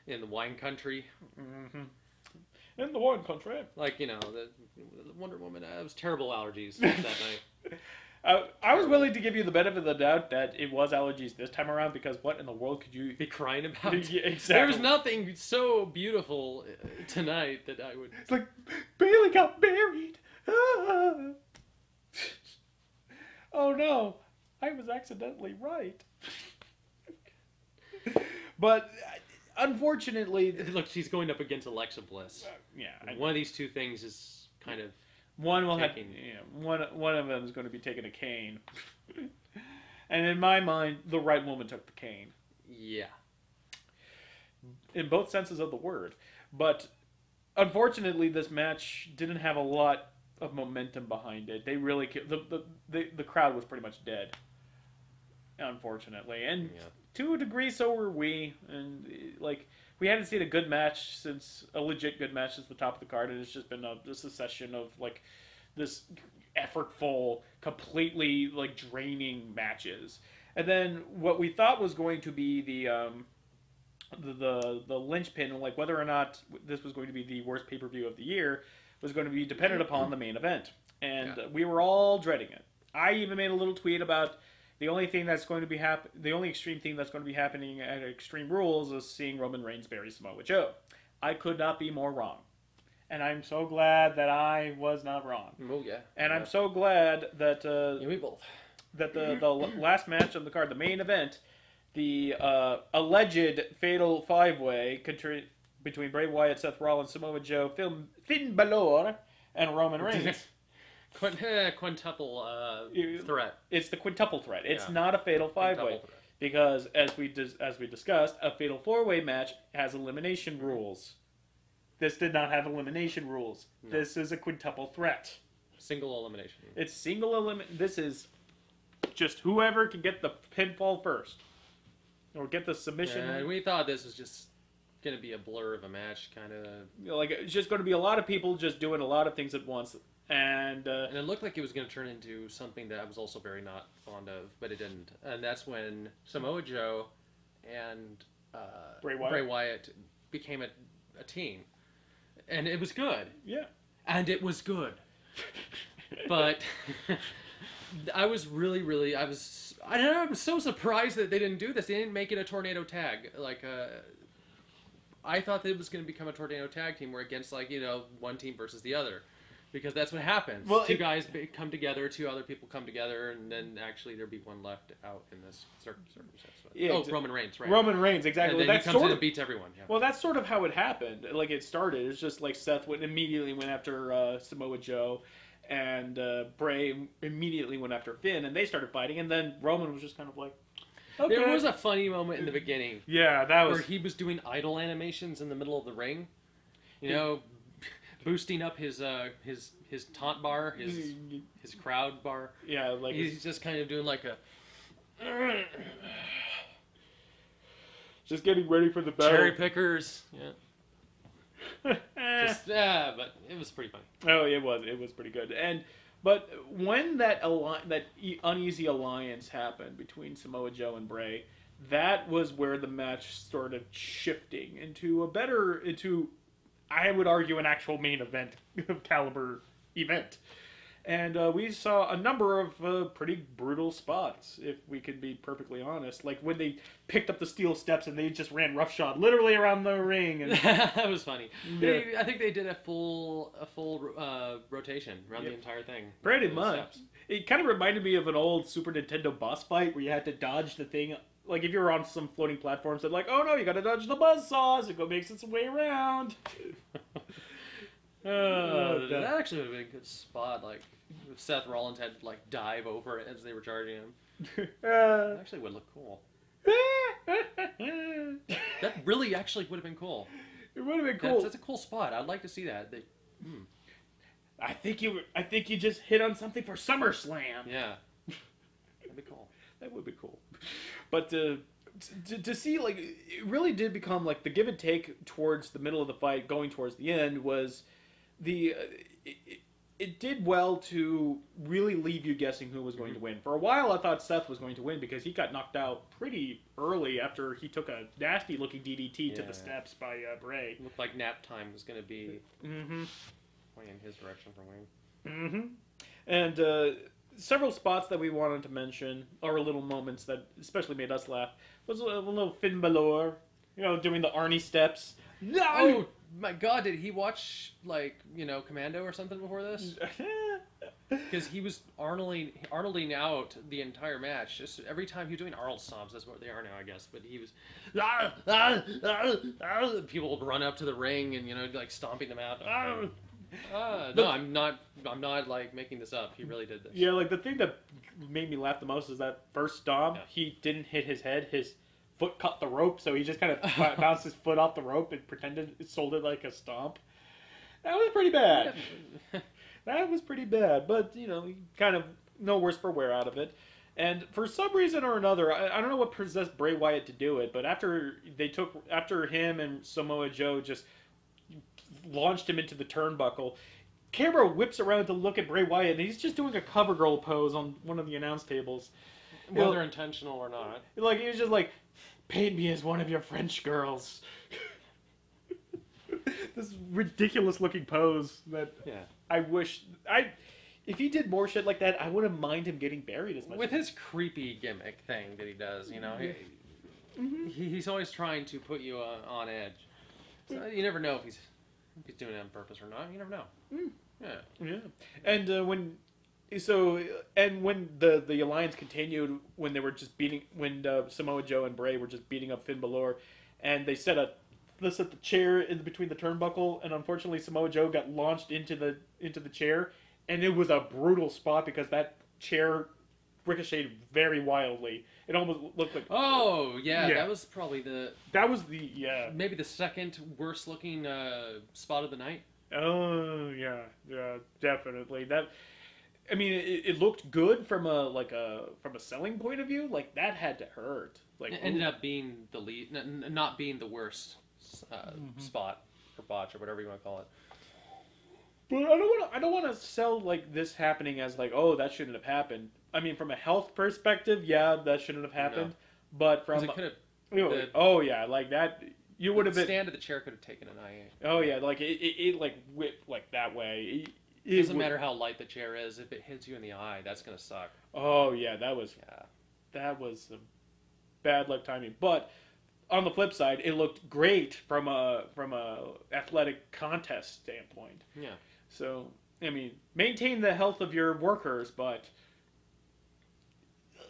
in the wine country. Mm-hmm. In the wine country. Like, the Wonder Woman. It was terrible allergies that night. I was willing to give you the benefit of the doubt that it was allergies this time around, because what in the world could you be crying about? Yeah, exactly. There was nothing so beautiful tonight that I would. It's like Bailey got married. Ah. Oh no, I was accidentally right. But unfortunately, look, she's going up against Alexa Bliss. One of these two things is kind of. One will have, one of them is going to be taking a cane, and in my mind, the right woman took the cane. Yeah, in both senses of the word. But unfortunately, this match didn't have a lot of momentum behind it. They really the crowd was pretty much dead, unfortunately, and to a degree, so were we. And like, we hadn't seen a good match since a legit good match since the top of the card, and it's just been a succession of like this effortful, completely like draining matches. And then what we thought was going to be the linchpin, like whether or not this was going to be the worst pay-per-view of the year, was going to be dependent upon the main event, and we were all dreading it. I even made a little tweet about the only thing that's going to be the only extreme thing that's going to be happening at Extreme Rules is seeing Roman Reigns bury Samoa Joe. I could not be more wrong, and I'm so glad that I was not wrong. Oh yeah. And I'm so glad that we both. That the last match on the card, the main event, the alleged fatal five-way between Bray Wyatt, Seth Rollins, Samoa Joe, Finn Balor, and Roman Reigns. Quintuple threat. It's the quintuple threat. It's not a fatal five-way, because as we discussed, a fatal four-way match has elimination rules. This did not have elimination rules. No. This is a quintuple threat. Single elimination. It's single elimination. This is just whoever can get the pinfall first, or get the submission. And we thought this was just going to be a blur of a match, kind of. Like, it's just going to be a lot of people just doing a lot of things at once. And it looked like it was going to turn into something that I was also very not fond of, but it didn't. And that's when Samoa Joe and Bray Wyatt became a team. And it was good. Yeah. And it was good. But I was really, I don't know, I'm so surprised that they didn't do this. They didn't make it a tornado tag. Like, I thought that it was going to become a tornado tag team where against, like, one team versus the other. Because that's what happens. Well, two guys come together, two other people come together, and then actually there'd be one left out in this circumstance. Yeah, Roman Reigns, right? Roman Reigns, exactly. And then he comes in and beats everyone. Yeah. Well, that's sort of how it happened. Like, it started. It's just like Seth immediately went after Samoa Joe, and Bray immediately went after Finn, and they started fighting, and then Roman was just kind of like, okay. There was a funny moment in the beginning. Yeah, that was... where he was doing idle animations in the middle of the ring. Boosting up his taunt bar, his crowd bar. Yeah, like he's just kind of doing like a just getting ready for the battle. Cherry pickers, yeah. But it was pretty funny. Oh, it was pretty good. But when that uneasy alliance happened between Samoa Joe and Bray, that was where the match started shifting into I would argue, an actual main event caliber event. And we saw a number of pretty brutal spots, if we could be perfectly honest. Like when they picked up the steel steps and they just ran roughshod literally around the ring. And, that was funny. Yeah. I think they did a full rotation around the entire thing. Pretty much. It kind of reminded me of an old Super Nintendo boss fight where you had to dodge the thing. Like if you were on some floating platforms, they're like, oh no, you got to dodge the buzzsaws. It makes its way around. That actually would have been a good spot. Like if Seth Rollins had to like dive over it as they were charging him. That actually would look cool. That really actually would have been cool. It would have been cool. That's a cool spot. I'd like to see that. I think you just hit on something for SummerSlam. Yeah, that'd be cool. That would be cool. But to see, like, it really did become like the give and take towards the middle of the fight, going towards the end was it did well to really leave you guessing who was going to win. For a while, I thought Seth was going to win because he got knocked out pretty early after he took a nasty-looking DDT to the steps by Bray. It looked like nap time was going to be going in his direction for winning. And several spots that we wanted to mention, or little moments that especially made us laugh, was a little Finn Balor, doing the Arnie steps. No! Oh my God! Did he watch Commando or something before this? Because he was Arnolding out the entire match. Just every time he was doing Arnold stomps. That's what they are now, I guess. But he was people would run up to the ring and stomping them out. No, I'm not like making this up. He really did this. Yeah, like the thing that made me laugh the most is that first stomp. Yeah. He didn't hit his head. His foot cut the rope, so he just kind of bounced his foot off the rope and pretended it sold it like a stomp. That was pretty bad. That was pretty bad, but kind of no worse for wear out of it. And for some reason or another, I don't know what possessed Bray Wyatt to do it, but after him and Samoa Joe just launched him into the turnbuckle, camera whips around to look at Bray Wyatt, and he's just doing a cover girl pose on one of the announce tables. Whether intentional or not. Like, he was just like, paint me as one of your French girls. This ridiculous looking pose that I wish... If he did more shit like that, I wouldn't mind him getting buried as much. With his creepy gimmick thing that he does, he's always trying to put you on edge. So you never know if he's doing it on purpose or not. You never know. Yeah. And when the alliance continued, when they were just when Samoa Joe and Bray were just beating up Finn Balor, and they set the chair in between the turnbuckle, and unfortunately Samoa Joe got launched into the chair, and it was a brutal spot because that chair ricocheted very wildly. It almost looked like... Oh, yeah. That was probably maybe the second worst looking spot of the night. Oh, yeah, definitely. It looked good from a selling point of view. Like, that had to hurt. Like, it ended up being the lead, not being the worst spot or botch or whatever you want to call it. But I don't want to sell like this happening as like, oh, that shouldn't have happened. I mean, from a health perspective, yeah, that shouldn't have happened. No. But from like that, you would have been... The stand of the chair could have taken an IA. Oh yeah, like it like whipped like that way. It doesn't matter how light the chair is. If it hits you in the eye, that's gonna suck. Oh yeah, that was some bad luck timing. But on the flip side, it looked great from a athletic contest standpoint. Yeah. So I mean, maintain the health of your workers, but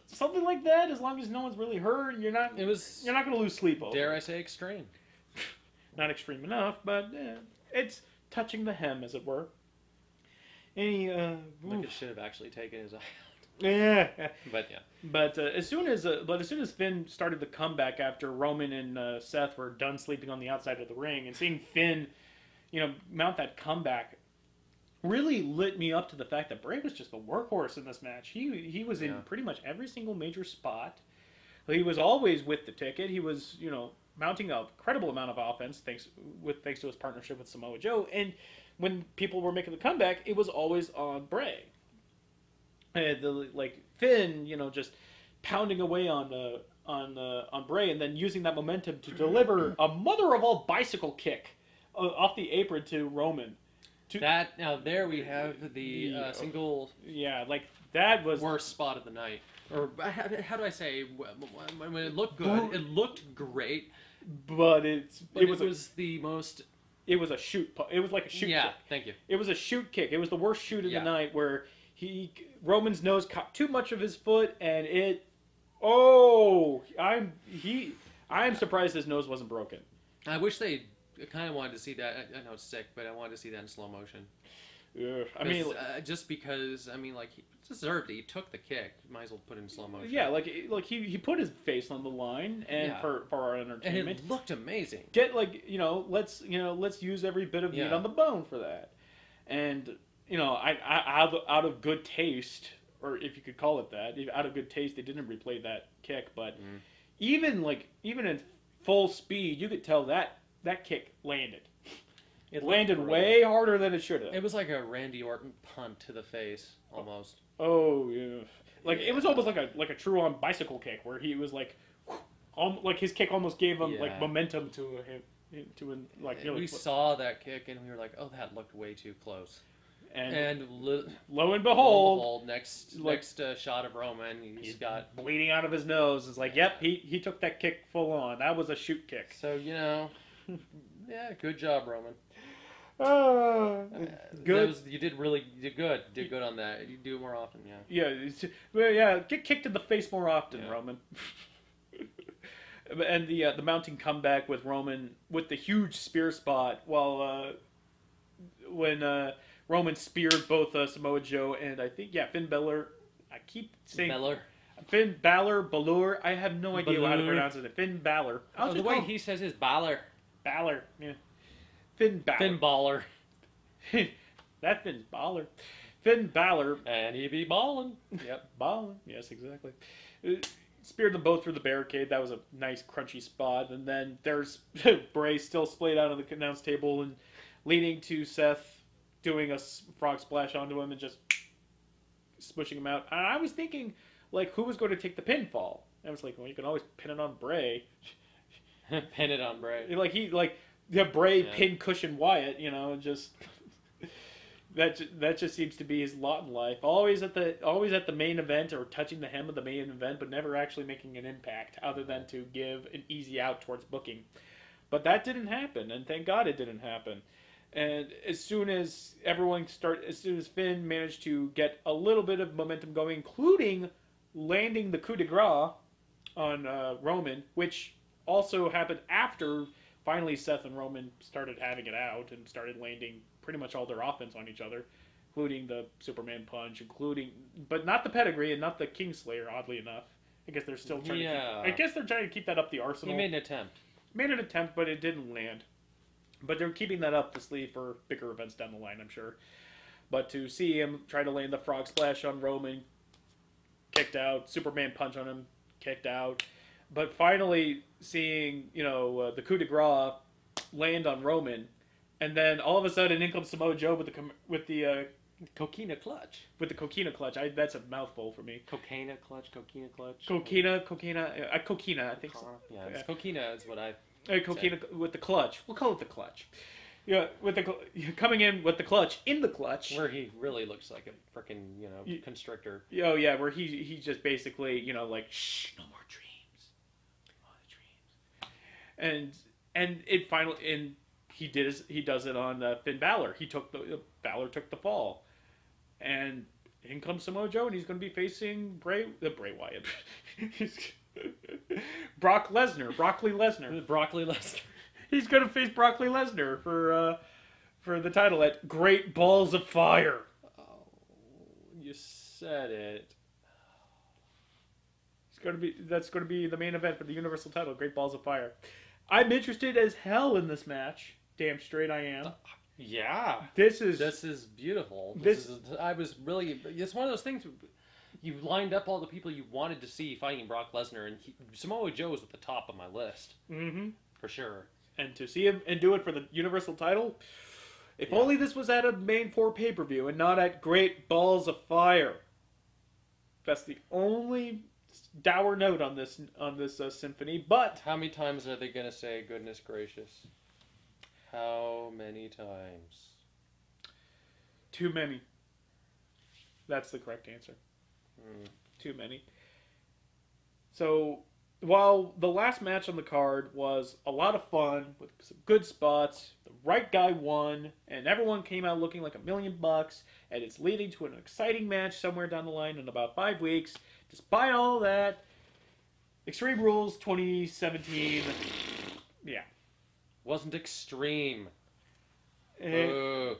something like that, as long as no one's really hurt, you're not going to lose sleep over. Dare I say extreme? Not extreme enough, but it's touching the hem, as it were. Like it should have actually taken his eye out. Yeah. But yeah. But as soon as Finn started the comeback after Roman and Seth were done sleeping on the outside of the ring, and seeing Finn, mount that comeback, really lit me up to the fact that Bray was just the workhorse in this match. He was in pretty much every single major spot. He was always with the ticket. He was, mounting a credible amount of offense thanks to his partnership with Samoa Joe. And when people were making the comeback, it was always on Bray. Finn, just pounding away on Bray, and then using that momentum to deliver a mother of all bicycle kick off the apron to Roman. Now there we have the single like that was worst spot of the night. Or how do I say? When it looked good, it looked great, but it was the most. It was a shoot. It was like a shoot. Yeah, kick. Thank you. It was a shoot kick. It was the worst shoot of the night where Roman's nose caught too much of his foot, and it. Oh, I'm surprised his nose wasn't broken. I wish they kind of wanted to see that. I know it's sick, but I wanted to see that in slow motion. Yeah, I mean, just because like he deserved it. He took the kick. Might as well put it in slow motion. Yeah, like he put his face on the line and for our entertainment. And it looked amazing. Let's use every bit of meat on the bone for that. And I out of good taste, or if you could call it that, out of good taste, they didn't replay that kick. But even in full speed, you could tell that kick landed. It landed way harder than it should have. It was like a Randy Orton punt to the face, almost. Oh yeah, it was almost like a true on bicycle kick where he was like his kick almost gave him like momentum to him we saw that kick and we were like, oh, that looked way too close. And lo and behold, next shot of Roman, he's got bleeding out of his nose. It's like, yep, he took that kick full on. That was a shoot kick. So good job, Roman. Good. You did good. Did good on that. You do it more often, Get kicked in the face more often, Roman. And the mounting comeback with Roman with the huge spear spot while when Roman speared both Samoa Joe and I think Finn Balor. I keep saying Finn Balor. I have no idea how to pronounce it. Finn Balor. The way he says his Balor. Balor. Yeah. Finn Balor. Finn Balor. That Finn's baller. Finn Balor. And he be ballin'. Yep, ballin'. Yes, exactly. Speared them both through the barricade. That was a nice, crunchy spot. And then there's Bray still splayed out on the announce table and leading to Seth doing a frog splash onto him and just smushing him out. And I was thinking, who was going to take the pinfall? And I was like, well, you can always pin it on Bray. Pin it on Bray. Bray pin cushion Wyatt, just that just seems to be his lot in life. Always at the main event or touching the hem of the main event, but never actually making an impact other than to give an easy out towards booking. But that didn't happen, and thank God it didn't happen. And as soon as Finn managed to get a little bit of momentum going, including landing the coup de grace on Roman, which also happened after finally Seth and Roman started having it out and started landing pretty much all their offense on each other, including the Superman punch, but not the pedigree and not the Kingslayer, oddly enough. I guess they're still trying to keep that up the arsenal. He made an attempt. But it didn't land. But they're keeping that up the sleeve for bigger events down the line, I'm sure. But to see him try to land the frog splash on Roman, kicked out, Superman punch on him, kicked out. But finally seeing, the coup de grace land on Roman, and then all of a sudden in comes Samoa Joe with the Coquina clutch. With the coquina clutch. That's a mouthful for me. Coquina clutch. Coquina, I think so. Yeah, it's coquina is what I... Coquina with the clutch. We'll call it the clutch. Yeah, coming in with the clutch in the clutch, where he really looks like a freaking constrictor. Oh yeah, where he just basically shh, no more dreams, and it finally he does it on Finn Balor. Balor took the fall, and in comes Samoa Joe, and he's going to be facing Bray Wyatt. Broccoli Lesnar. He's going to face Broccoli Lesnar for the title at Great Balls of Fire. Oh, you said it. That's going to be the main event for the Universal title, Great Balls of Fire. I'm interested as hell in this match. Damn straight I am. Yeah. This is beautiful. It's one of those things. You lined up all the people you wanted to see fighting Brock Lesnar, and Samoa Joe was at the top of my list. Mm-hmm. For sure. And to see him and do it for the Universal title, if only this was at a main 4 pay-per-view and not at Great Balls of Fire. That's the only dour note on this symphony. But how many times are they going to say "goodness gracious"? How many times? Too many. That's the correct answer. Mm. Too many. So, while the last match on the card was a lot of fun with some good spots, the right guy won, and everyone came out looking like $1,000,000, and it's leading to an exciting match somewhere down the line in about 5 weeks. Despite all that, Extreme Rules 2017, yeah. Wasn't extreme. Yeah.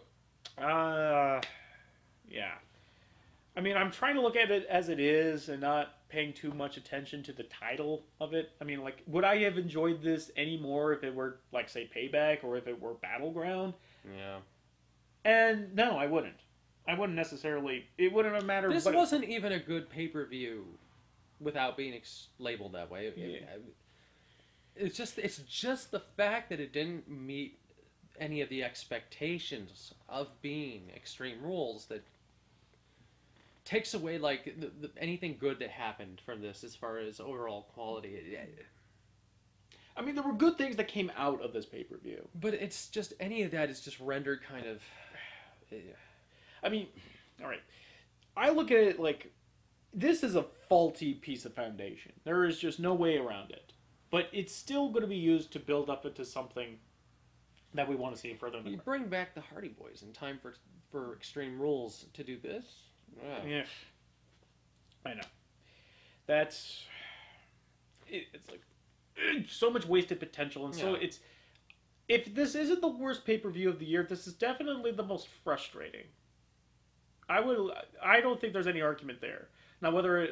I mean, I'm trying to look at it as it is and not paying too much attention to the title of it. I mean, like, would I have enjoyed this any more if it were, like, say, Payback or if it were Battleground? Yeah. And no, I wouldn't. I wouldn't necessarily. It wouldn't have mattered. This wasn't even a good pay-per-view without being labeled that way. Yeah. It's just the fact that it didn't meet any of the expectations of being Extreme Rules that takes away like anything good that happened from this as far as overall quality. I mean, there were good things that came out of this pay-per-view. But it's just, any of that is just rendered kind of... I mean, all right. I look at it like, this is a faulty piece of foundation. There is just no way around it. But it's still going to be used to build up into something that we want to see further. You bring back the Hardy Boys in time for Extreme Rules to do this? Yeah. I know. That's... It's like... so much wasted potential, and so it's... If this isn't the worst pay-per-view of the year, this is definitely the most frustrating. I don't think there's any argument there. Now, whether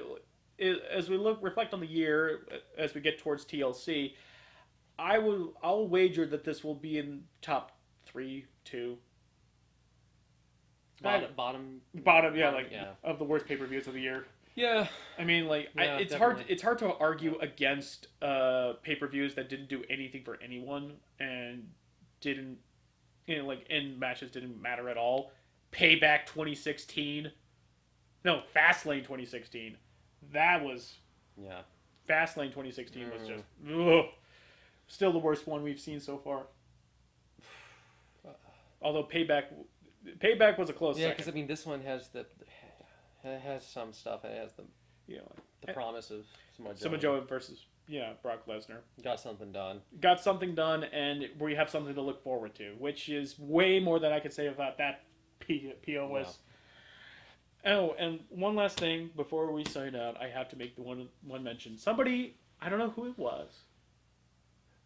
as we reflect on the year, as we get towards TLC, I'll wager that this will be in top 3, 2. Bottom, of the worst pay-per-views of the year. Yeah. I mean, like, yeah, it's definitely. hard to argue against pay-per-views that didn't do anything for anyone and didn't, like, end matches didn't matter at all. Payback 2016. No, Fastlane 2016. That was... Yeah. Fastlane 2016 was just... Ugh, still the worst one we've seen so far. Although Payback was a close second. Yeah, because, I mean, this one has it has some stuff. It has the promise of Samoa Joe versus Brock Lesnar. Got something done, and we have something to look forward to, which is way more than I could say about that POS. Yeah. Oh, and one last thing before we sign out, I have to make the one mention. Somebody, I don't know who it was.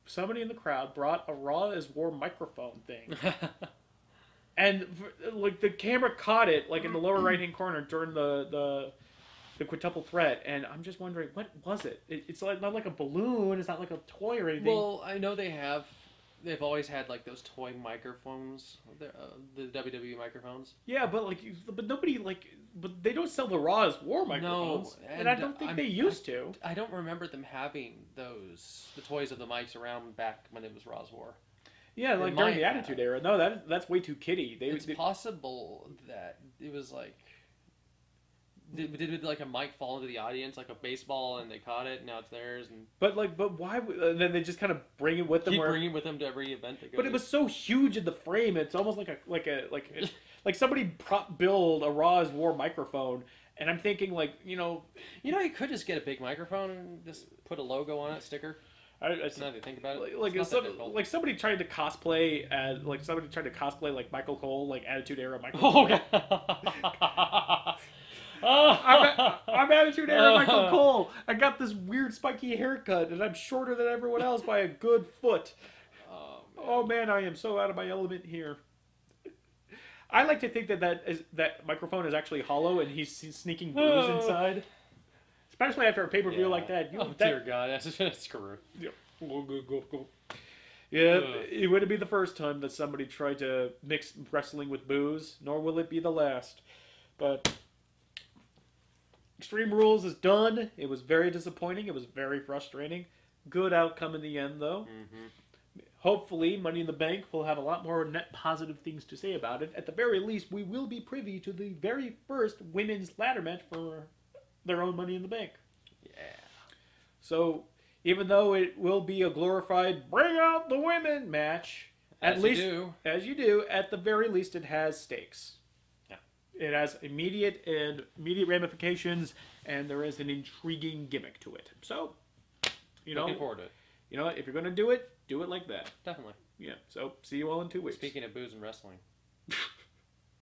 Somebody in the crowd brought a Raw is War microphone thing. And like the camera caught it like in the lower right hand corner during the quintuple threat, and I'm just wondering, what was it? It's like not like a balloon, it's not like a toy or anything. Well, I know they've always had like those toy microphones, the WWE microphones. Yeah, but nobody but they don't sell the Raw is War microphones, and I don't think they used to. I don't remember them having the toys of the mics around back when it was Raw's War. Yeah, like during the Attitude Era. No, that's way too kiddie. It's possible that it was like... Did like a mic fall into the audience like a baseball and they caught it and now it's theirs? But why? Then they just kind of bring it with them. Bring it with them to every event they go to. It was so huge in the frame. It's almost like somebody prop build a Raw is War microphone. And I'm thinking you could just get a big microphone and just put a logo on it, sticker. Now that you think about it, somebody tried to cosplay like Michael Cole, like Attitude Era Michael Cole. I'm Attitude Era Michael Cole. I got this weird spiky haircut, and I'm shorter than everyone else by a good foot. Oh man, I am so out of my element here. I like to think that microphone is actually hollow, and he's sneaking booze inside. Especially after a pay-per-view like that. Dear God, that's screw. Yeah. Go. Yeah, it wouldn't be the first time that somebody tried to mix wrestling with booze, nor will it be the last. But Extreme Rules is done. It was very disappointing. It was very frustrating. Good outcome in the end, though. Mm-hmm. Hopefully, Money in the Bank will have a lot more net positive things to say about it. At the very least, we will be privy to the very first women's ladder match for their own Money in the Bank. Yeah. So, even though it will be a glorified bring out the women match, At As least, you do. as you do, at the very least, it has stakes. Yeah. It has immediate ramifications, and there is an intriguing gimmick to it. So, Looking forward to it. If you're going to do it like that. Definitely. Yeah. So, see you all in 2 weeks. Speaking of booze and wrestling.